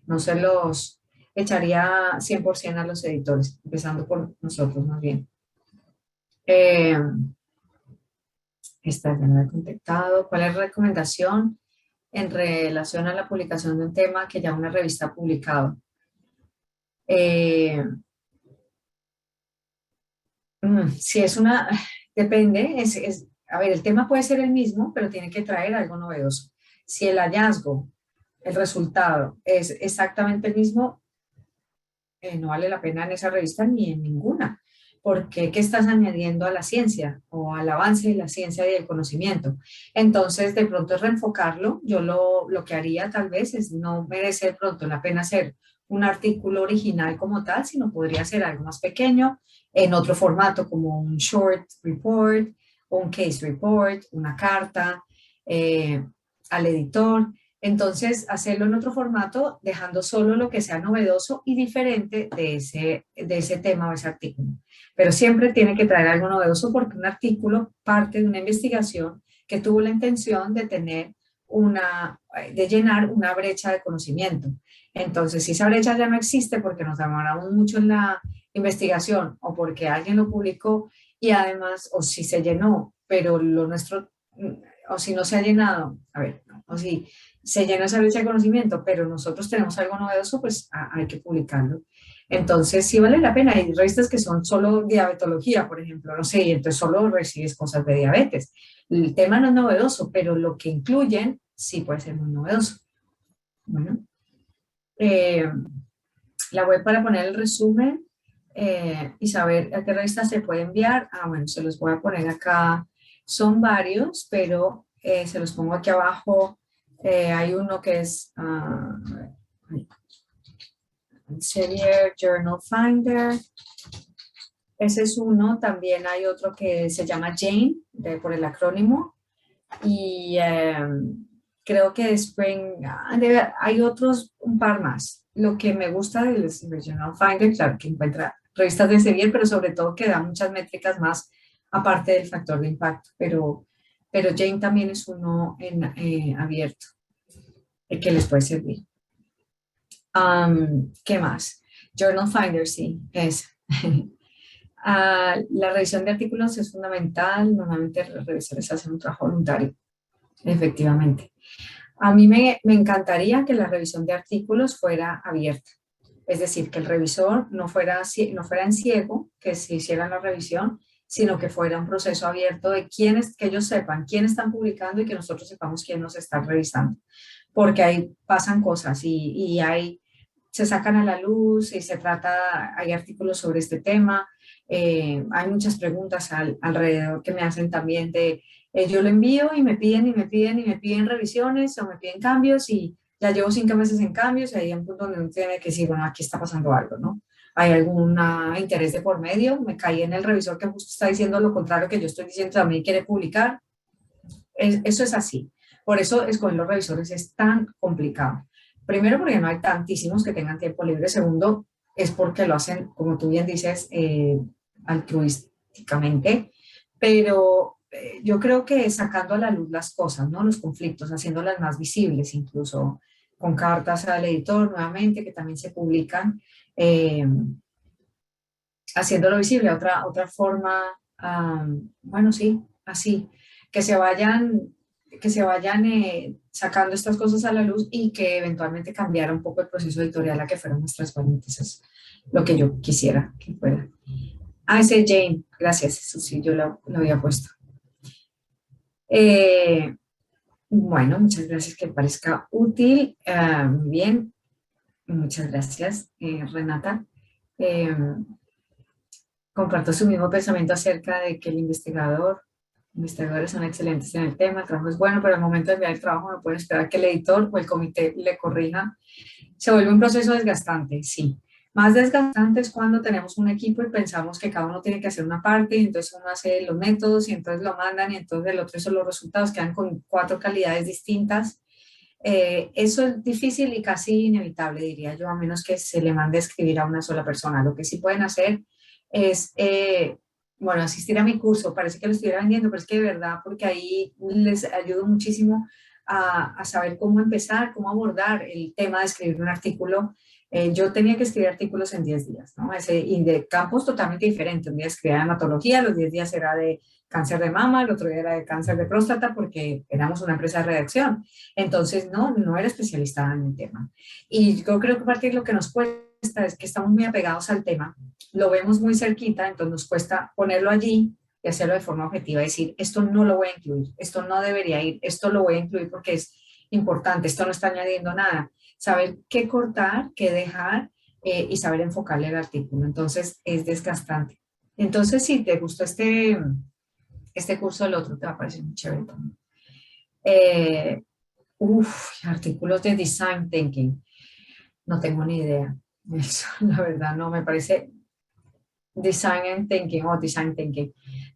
No se los echaría 100% a los editores, empezando por nosotros más bien. Eh, esta ya me he contactado. ¿Cuál es la recomendación en relación a la publicación de un tema que ya una revista ha publicado? Eh, si es una, depende, a ver, el tema puede ser el mismo, pero tiene que traer algo novedoso. Si el hallazgo, el resultado es exactamente el mismo, no vale la pena en esa revista ni en ninguna, porque ¿qué estás añadiendo a la ciencia o al avance de la ciencia y del conocimiento? Entonces, de pronto es reenfocarlo. Yo lo que haría tal vez es no merece de pronto la pena hacer un artículo original como tal, sino podría ser algo más pequeño, en otro formato como un short report, o un case report, una carta eh, al editor. Entonces, hacerlo en otro formato, dejando solo lo que sea novedoso y diferente de ese tema o ese artículo. Pero siempre tiene que traer algo novedoso porque un artículo parte de una investigación que tuvo la intención de tener de llenar una brecha de conocimiento. Entonces, si esa brecha ya no existe porque nos demoramos mucho en la investigación o porque alguien lo publicó y además, o si se llenó, pero lo nuestro, o si no se ha llenado, a ver, no, o si se llena esa brecha de conocimiento, pero nosotros tenemos algo novedoso, pues hay que publicarlo. Entonces, sí vale la pena. Hay revistas que son solo diabetología, por ejemplo, no sé, y entonces solo recibes cosas de diabetes. El tema no es novedoso, pero lo que incluyen sí puede ser muy novedoso. Bueno, eh, la web para poner el resumen y saber a qué revista se puede enviar. Ah, bueno, se los voy a poner acá. Son varios, pero se los pongo aquí abajo. Hay uno que es Elsevier Journal Finder. Ese es uno. También hay otro que se llama Jane, por el acrónimo. Y creo que de Spring, hay otros, un par más. Lo que me gusta del Journal Finder, claro que encuentra revistas de Elsevier, pero sobre todo que da muchas métricas más aparte del factor de impacto. Pero Jane también es uno abierto que les puede servir. ¿Qué más? Journal Finder, sí, es. La revisión de artículos es fundamental. Normalmente los revisores hacen un trabajo voluntario, efectivamente. A mí me encantaría que la revisión de artículos fuera abierta. Es decir, que el revisor no fuera en ciego, que se hiciera la revisión, sino que fuera un proceso abierto de que ellos sepan quién están publicando y que nosotros sepamos quién nos está revisando. Porque ahí pasan cosas se sacan a la luz y hay artículos sobre este tema. Hay muchas preguntas alrededor que me hacen también yo lo envío y me piden y me piden y me piden revisiones o me piden cambios y ya llevo 5 meses en cambios y hay un punto donde uno tiene que decir, bueno, aquí está pasando algo, ¿no? Hay algún interés de por medio, me caí en el revisor que justo está diciendo lo contrario que yo estoy diciendo, también quiere publicar. Eso es así. Por eso escoger los revisores es tan complicado. Primero, porque no hay tantísimos que tengan tiempo libre. Segundo, es porque lo hacen, como tú bien dices, altruísticamente. Pero yo creo que sacando a la luz las cosas, ¿no? Los conflictos, haciéndolas más visibles incluso. con cartas al editor nuevamente, que también se publican, eh, haciéndolo visible. Otra forma, bueno, sí, así, que se vayan, sacando estas cosas a la luz y que eventualmente cambiara un poco el proceso editorial a que fuera más transparente. Eso es lo que yo quisiera que fuera. Ah, ese Jane, gracias, eso sí, yo lo había puesto. Eh, bueno, muchas gracias, que parezca útil. Bien, muchas gracias, Renata. Eh, Comparto su mismo pensamiento acerca de que investigadores son excelentes en el tema, el trabajo es bueno, pero al momento de enviar el trabajo no pueden esperar que el editor o el comité le corrija. Se vuelve un proceso desgastante, sí. Más desgastante es cuando tenemos un equipo y pensamos que cada uno tiene que hacer una parte, y entonces uno hace los métodos y entonces lo mandan y entonces el otro hizo los resultados, quedan con 4 calidades distintas. Eso es difícil y casi inevitable, diría yo, a menos que se le mande a escribir a una sola persona. Lo que sí pueden hacer es, bueno, asistir a mi curso. Parece que lo estuviera vendiendo, pero es que de verdad, porque ahí les ayudo muchísimo a saber cómo empezar, cómo abordar el tema de escribir un artículo. Yo tenía que escribir artículos en 10 días, ¿no? Y de campos totalmente diferentes. Un día escribía de hematología, los 10 días era de cáncer de mama, el otro día era de cáncer de próstata, porque éramos una empresa de redacción. Entonces, no era especialista en el tema. Y yo creo que parte de lo que nos cuesta es que estamos muy apegados al tema, lo vemos muy cerquita, entonces nos cuesta ponerlo allí y hacerlo de forma objetiva, decir, esto no lo voy a incluir, esto no debería ir, esto lo voy a incluir porque es importante, esto no está añadiendo nada. Saber qué cortar, qué dejar, y saber enfocarle el artículo. Entonces, es desgastante. Entonces, si te gustó este curso, el otro te va a parecer muy chévere también. Eh, Artículos de design thinking. No tengo ni idea. Eso, la verdad, no me parece design thinking.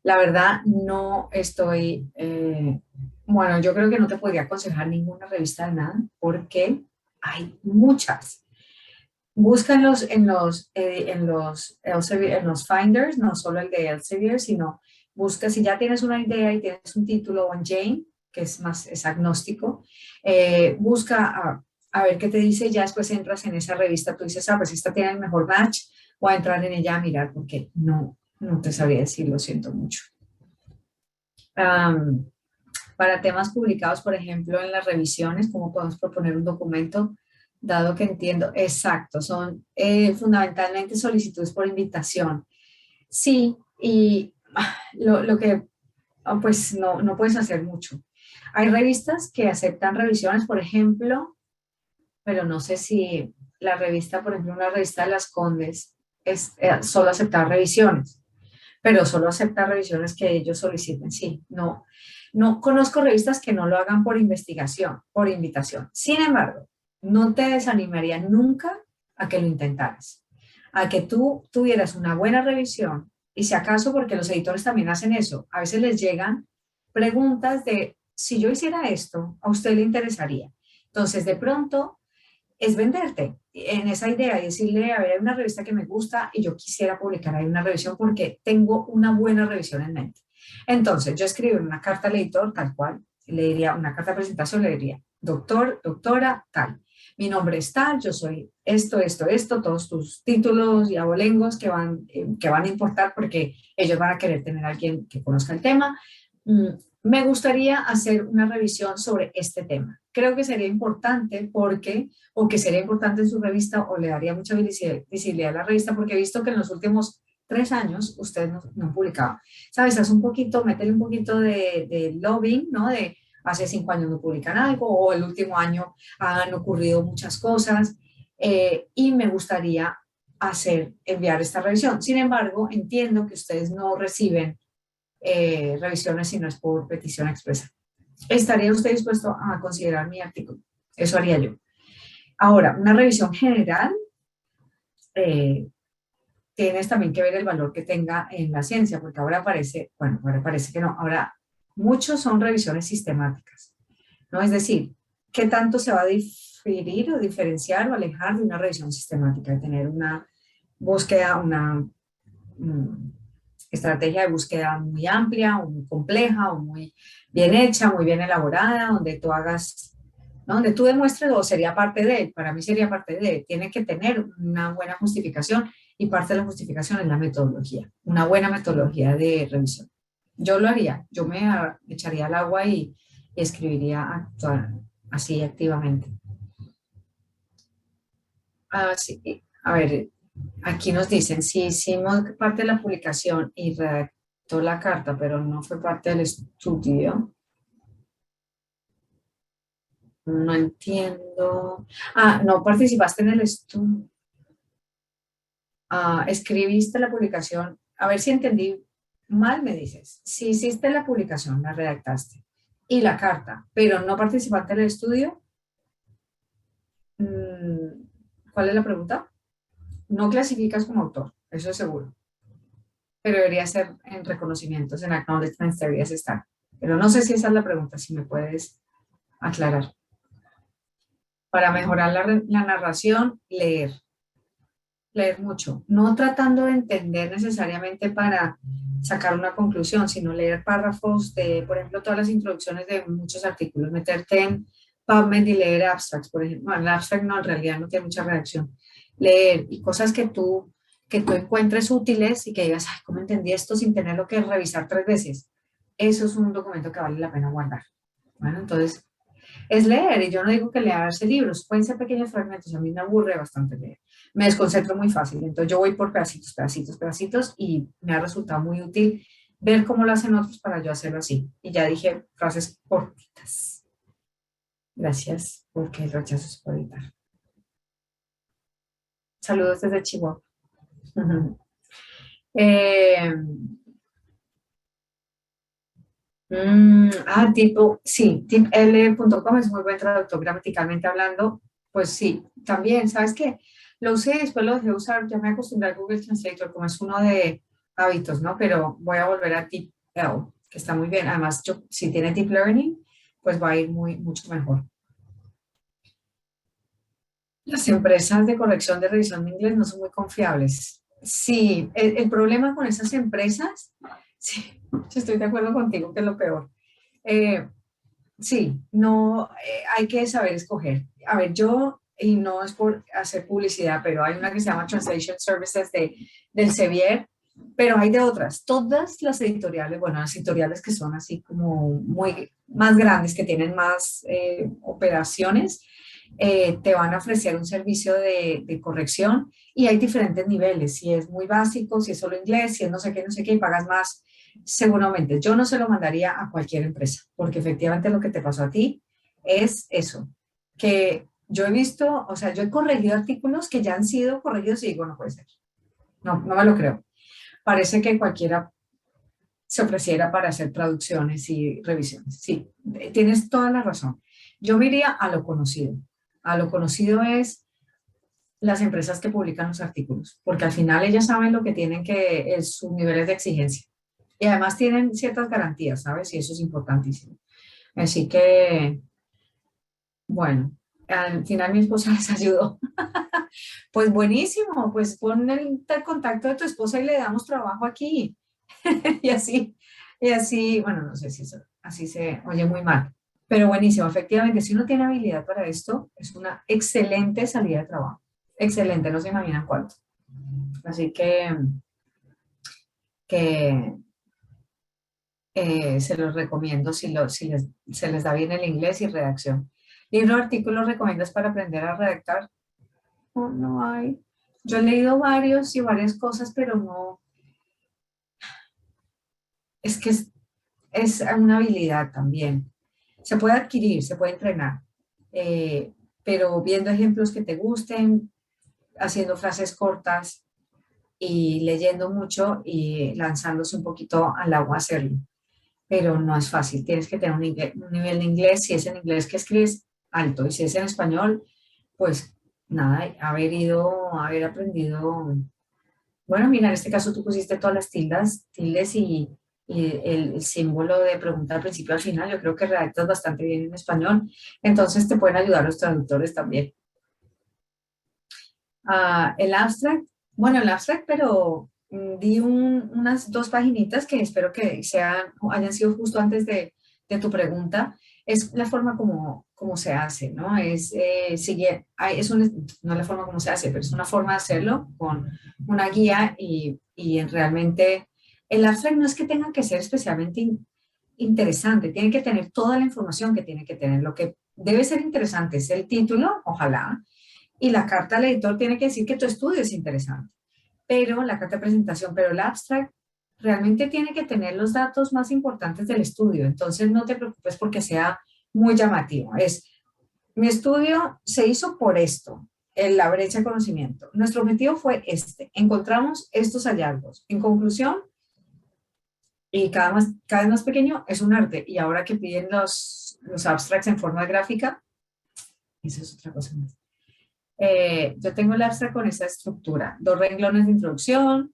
La verdad, no estoy, bueno, yo creo que no te podría aconsejar ninguna revista de nada porque hay muchas. Búscalos en los finders, no solo el de Elsevier, sino busca, si ya tienes una idea y tienes un título o en Jane, que es agnóstico, busca a ver qué te dice, ya después entras en esa revista, tú dices, pues esta tiene el mejor match, voy a entrar en ella a mirar, porque no te sabría decir, lo siento mucho. Um, para temas publicados, por ejemplo, en las revisiones, ¿cómo podemos proponer un documento? Dado que entiendo, exacto, son fundamentalmente solicitudes por invitación. Sí, y lo que, pues no puedes hacer mucho. Hay revistas que aceptan revisiones, por ejemplo, pero no sé si la revista, por ejemplo, una revista de las Condes, es solo aceptar revisiones, pero solo aceptar revisiones que ellos soliciten, sí, no conozco revistas que no lo hagan por investigación, por invitación. Sin embargo, no te desanimaría nunca a que lo intentaras, a que tú tuvieras una buena revisión y si acaso, porque los editores también hacen eso, a veces les llegan preguntas de, si yo hiciera esto, ¿a usted le interesaría? Entonces, de pronto, es venderte en esa idea y decirle, a ver, hay una revista que me gusta y yo quisiera publicar ahí una revisión porque tengo una buena revisión en mente. Entonces, yo escribo una carta al editor, tal cual, le diría, una carta de presentación, le diría, doctor, doctora, tal. Mi nombre es tal, yo soy esto, todos tus títulos y abolengos que van a importar porque ellos van a querer tener a alguien que conozca el tema. Me gustaría hacer una revisión sobre este tema. Creo que sería importante o que sería importante en su revista, o le daría mucha visibilidad a la revista, porque he visto que en los últimos 3 años ustedes no han publicado. ¿Sabes? Haz un poquito, métele un poquito de lobbying, ¿no? De hace 5 años no publican algo, o el último año han ocurrido muchas cosas, y me gustaría enviar esta revisión. Sin embargo, entiendo que ustedes no reciben revisiones si no es por petición expresa. ¿Estaría usted dispuesto a considerar mi artículo? Eso haría yo. Ahora, una revisión general, tienes también que ver el valor que tenga en la ciencia, porque ahora parece que no, ahora muchos son revisiones sistemáticas, ¿no? Es decir, ¿qué tanto se va a diferir o diferenciar o alejar de una revisión sistemática, de tener una búsqueda, una estrategia de búsqueda muy amplia o muy compleja o muy bien hecha, muy bien elaborada, donde tú hagas, ¿no? Donde tú demuestres o sería parte de, para mí sería parte de, tiene que tener una buena justificación y parte de la justificación es la metodología, una buena metodología de revisión. Yo lo haría, yo me echaría al agua y escribiría así activamente. Así, a ver, aquí nos dicen, si hicimos parte de la publicación y redactó la carta, pero no fue parte del estudio, no entiendo. No participaste en el estudio. Escribiste la publicación. A ver si entendí mal, me dices. Si hiciste la publicación, la redactaste y la carta, pero no participaste en el estudio, ¿cuál es la pregunta? No clasificas como autor, eso es seguro, pero debería ser en reconocimientos, en acknowledgements deberías estar. Pero no sé si esa es la pregunta, si me puedes aclarar. Para mejorar la narración, leer mucho, no tratando de entender necesariamente para sacar una conclusión, sino leer párrafos de, por ejemplo, todas las introducciones de muchos artículos, meterte en PubMed y leer abstracts, por ejemplo. Bueno, el abstract no, en realidad no tiene mucha redacción. Leer y cosas que tú encuentres útiles y que digas, ay, ¿cómo entendí esto sin tenerlo que revisar 3 veces? Eso es un documento que vale la pena guardar. Bueno, entonces, es leer, y yo no digo que leerse libros, pueden ser pequeños fragmentos, a mí me aburre bastante leer, me desconcentro muy fácil, entonces yo voy por pedacitos, pedacitos, pedacitos, y me ha resultado muy útil ver cómo lo hacen otros para yo hacerlo así. Y ya dije frases cortitas. Gracias, porque el rechazo se puede evitar. Saludos desde Chihuahua. Eh, sí, tipl.com es muy buen traductor gramaticalmente hablando. Pues sí, también, ¿sabes qué? Lo usé, después lo dejé de usar, ya me acostumbré a Google Translator como es uno de hábitos, ¿no? Pero voy a volver a TipL, que está muy bien. Además, si tiene Deep Learning, pues va a ir mucho mejor. Las empresas de corrección de revisión de inglés no son muy confiables. Sí, el problema con esas empresas, sí, yo estoy de acuerdo contigo que es lo peor. Eh, Sí, no, hay que saber escoger. A ver, y no es por hacer publicidad, pero hay una que se llama Translation Services del Sevier, pero hay de otras. Todas las editoriales, bueno, las editoriales que son así como muy más grandes, que tienen más operaciones, te van a ofrecer un servicio de corrección y hay diferentes niveles. Si es muy básico, si es solo inglés, si es no sé qué, y pagas más. Seguramente, yo no se lo mandaría a cualquier empresa, porque efectivamente lo que te pasó a ti es eso, que yo he visto, o sea, yo he corregido artículos que ya han sido corregidos y digo, no puede ser, no me lo creo. Parece que cualquiera se ofreciera para hacer traducciones y revisiones. Sí, tienes toda la razón. Yo me iría a lo conocido. A lo conocido es las empresas que publican los artículos, porque al final ellas saben lo que tienen que, es sus niveles de exigencia. Y además tienen ciertas garantías, ¿sabes? Y eso es importantísimo. Así que, bueno, al final mi esposa les ayudó. Pues buenísimo, pues pon el contacto de tu esposa y le damos trabajo aquí. Y así, bueno, no sé si eso, así se oye muy mal, pero buenísimo. Efectivamente, si uno tiene habilidad para esto, es una excelente salida de trabajo. Excelente, no se imaginan cuánto. Así que se los recomiendo si se les da bien el inglés y redacción. ¿Libro de artículos recomiendas para aprender a redactar? No, no hay. Yo he leído varios y varias cosas, pero no, es que es una habilidad también. Se puede adquirir, se puede entrenar, eh, pero viendo ejemplos que te gusten, haciendo frases cortas y leyendo mucho y lanzándose un poquito al agua a hacerlo. Pero no es fácil. Tienes que tener un nivel de inglés, si es en inglés que escribes, alto, y si es en español, pues nada, haber aprendido. Bueno, mira, en este caso tú pusiste todas las tildes y el símbolo de pregunta al principio al final. Yo creo que redactas bastante bien en español, entonces te pueden ayudar los traductores también. El abstract, bueno, el abstract, pero di unas 2 paginitas que espero que hayan sido justo antes de tu pregunta. es la forma como se hace, ¿no? No es la forma como se hace, pero es una forma de hacerlo con una guía y realmente el abstract no es que tenga que ser especialmente interesante, tiene que tener toda la información que tiene que tener. Lo que debe ser interesante es el título, ojalá, y la carta al editor tiene que decir que tu estudio es interesante, pero la carta de presentación, pero el abstract realmente tiene que tener los datos más importantes del estudio, entonces no te preocupes porque sea muy llamativo. Mi estudio se hizo por esto, en la brecha de conocimiento. Nuestro objetivo fue este, encontramos estos hallazgos. En conclusión, y cada vez más pequeño, es un arte. Y ahora que piden los abstracts en forma gráfica, eso es otra cosa más. Yo tengo el abstract con esa estructura. 2 renglones de introducción.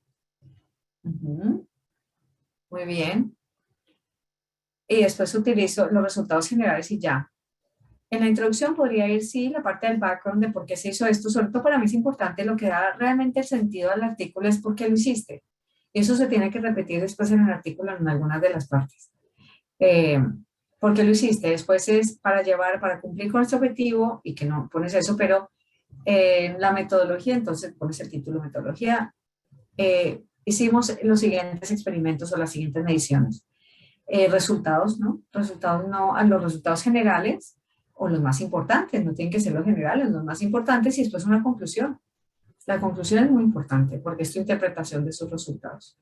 Muy bien. Y después utilizo los resultados generales y ya. En la introducción podría ir, sí, la parte del background de por qué se hizo esto. Sobre todo para mí es importante, lo que da realmente el sentido al artículo es por qué lo hiciste. Y eso se tiene que repetir después en el artículo en algunas de las partes. Eh, ¿Por qué lo hiciste? Después es para cumplir con este objetivo y que no pones eso, pero la metodología, entonces pones el título metodología. Hicimos los siguientes experimentos o las siguientes mediciones. Resultados, ¿no? Resultados no, a los resultados generales o los más importantes, no tienen que ser los generales, los más importantes y después una conclusión. La conclusión es muy importante porque es tu interpretación de sus resultados.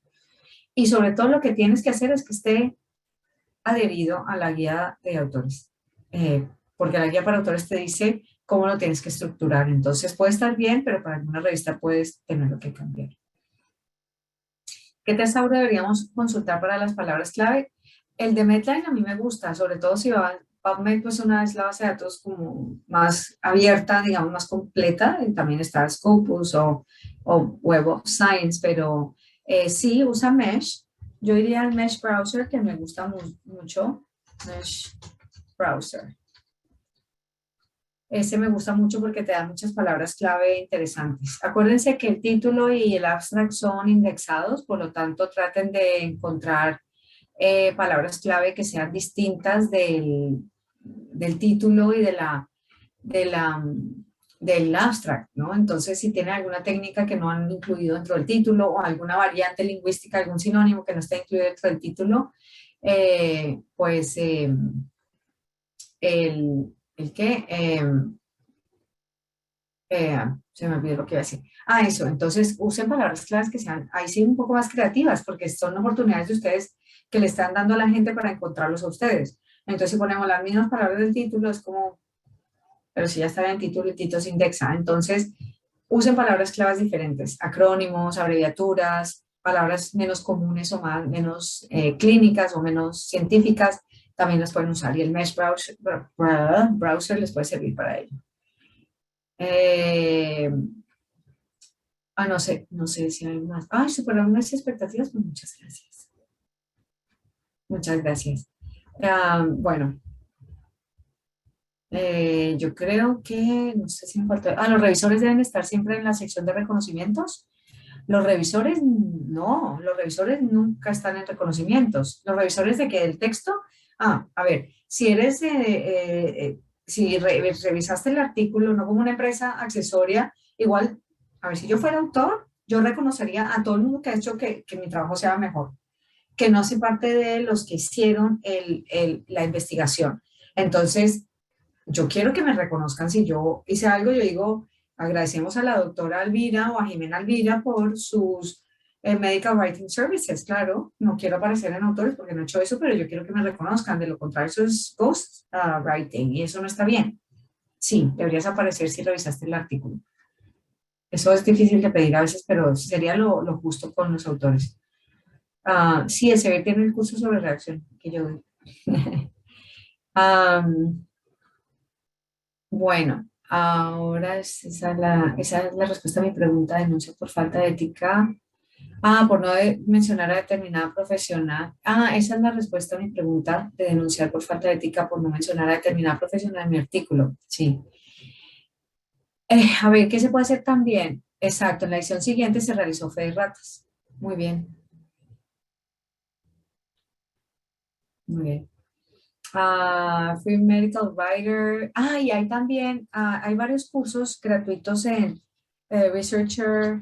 Y sobre todo lo que tienes que hacer es que esté adherido a la guía de autores, porque la guía para autores te dice cómo lo tienes que estructurar. Entonces puede estar bien, pero para alguna revista puedes tenerlo que cambiar. ¿Qué tesauro deberíamos consultar para las palabras clave? El de Medline a mí me gusta, sobre todo si PubMed pues una es la base de datos como más abierta, digamos, más completa. Y también está Scopus o Web of Science, pero sí usa Mesh. Yo diría el Mesh Browser, que me gusta mucho. Mesh Browser. Ese me gusta mucho porque te da muchas palabras clave interesantes. Acuérdense que el título y el abstract son indexados, por lo tanto traten de encontrar palabras clave que sean distintas del título y de la, del abstract, ¿no? Entonces, si tienen alguna técnica que no han incluido dentro del título o alguna variante lingüística, algún sinónimo que no está incluido dentro del título, pues el qué, se me olvidó lo que iba a decir. Eso, entonces usen palabras claves que sean ahí sí un poco más creativas, porque son oportunidades de ustedes que le están dando a la gente para encontrarlos a ustedes. Entonces, si ponemos las mismas palabras del título, es como, pero si ya está en el título se indexa. Entonces, usen palabras claves diferentes, acrónimos, abreviaturas, palabras menos comunes o menos clínicas o menos científicas, también las pueden usar. Y el Mesh browser les puede servir para ello. No sé si hay más. Superaron unas expectativas, pues muchas gracias. Muchas gracias. Bueno, yo creo que, no sé si me falta. Los revisores deben estar siempre en la sección de reconocimientos. Los revisores, no, los revisores nunca están en reconocimientos. Los revisores de que del texto, a ver, si eres, si revisaste el artículo, no como una empresa accesoria, igual, a ver, si yo fuera autor, yo reconocería a todo el mundo que ha hecho que mi trabajo sea mejor, que no hace parte de los que hicieron la investigación. Entonces, yo quiero que me reconozcan si yo hice algo, yo digo, agradecemos a la doctora Alvira o a Jimena Alvira por sus Medical Writing Services, claro, no quiero aparecer en autores porque no he hecho eso, pero yo quiero que me reconozcan, de lo contrario eso es ghost writing y eso no está bien. Sí, deberías aparecer si revisaste el artículo. Eso es difícil de pedir a veces, pero sería lo justo con los autores. Sí, el CB tiene el curso sobre redacción que yo doy. Bueno, ahora esa es la respuesta a mi pregunta, denuncia por falta de ética. Por no mencionar a determinada profesional. Esa es la respuesta a mi pregunta de denunciar por falta de ética por no mencionar a determinada profesional en mi artículo. Sí. A ver, ¿qué se puede hacer también? Exacto, en la edición siguiente se realizó fe de ratas. Muy bien, muy bien. Free Medical Writer. Y hay también, hay varios cursos gratuitos en Researcher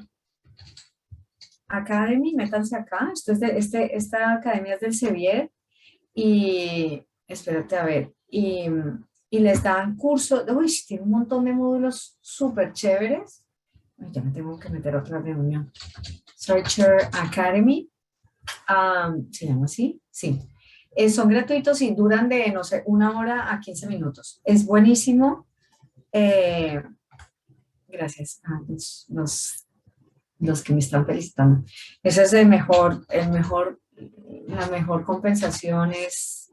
Academy, métanse acá. Esta academia es del Sevier y, espérate a ver, y les dan cursos, uy, tiene un montón de módulos súper chéveres. Ay, ya me tengo que meter a otra reunión. Researcher Academy, ¿se llama así? Sí. Son gratuitos y duran de, no sé, 1 hora a 15 minutos. Es buenísimo. Gracias a los que me están felicitando. Ese es la mejor compensación es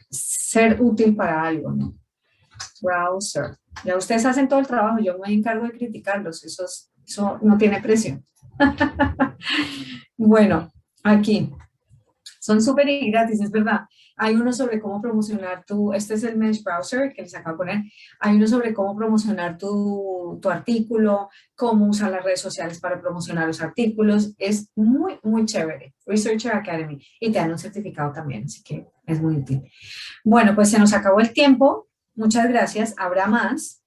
ser útil para algo, ¿no? Browser. Ya ustedes hacen todo el trabajo, yo me encargo de criticarlos, eso no tiene precio. Bueno, aquí. Son súper y gratis, es verdad. Hay uno sobre cómo promocionar este es el Mesh Browser que les acabo de poner. Hay uno sobre cómo promocionar tu artículo, cómo usar las redes sociales para promocionar los artículos. Es muy, muy chévere. Researcher Academy. Y te dan un certificado también, así que es muy útil. Bueno, pues se nos acabó el tiempo. Muchas gracias. Habrá más.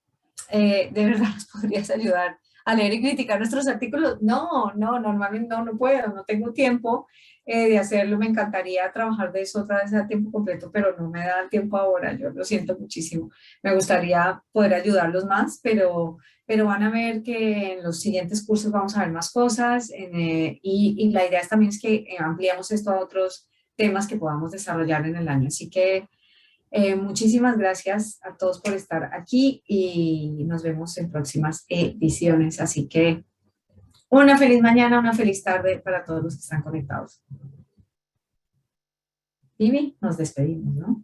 ¿De verdad nos podrías ayudar a leer y criticar nuestros artículos? No, normalmente no puedo, no tengo tiempo de hacerlo. Me encantaría trabajar de eso otra vez a tiempo completo, pero no me da el tiempo ahora. Yo lo siento muchísimo. Me gustaría poder ayudarlos más, pero van a ver que en los siguientes cursos vamos a ver más cosas y la idea también es que ampliamos esto a otros temas que podamos desarrollar en el año. Así que muchísimas gracias a todos por estar aquí y nos vemos en próximas ediciones. Así que una feliz mañana, una feliz tarde para todos los que están conectados. Vivi, nos despedimos, ¿no?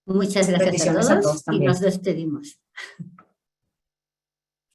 Muchas gracias Bendiciones a todos y también. nos despedimos.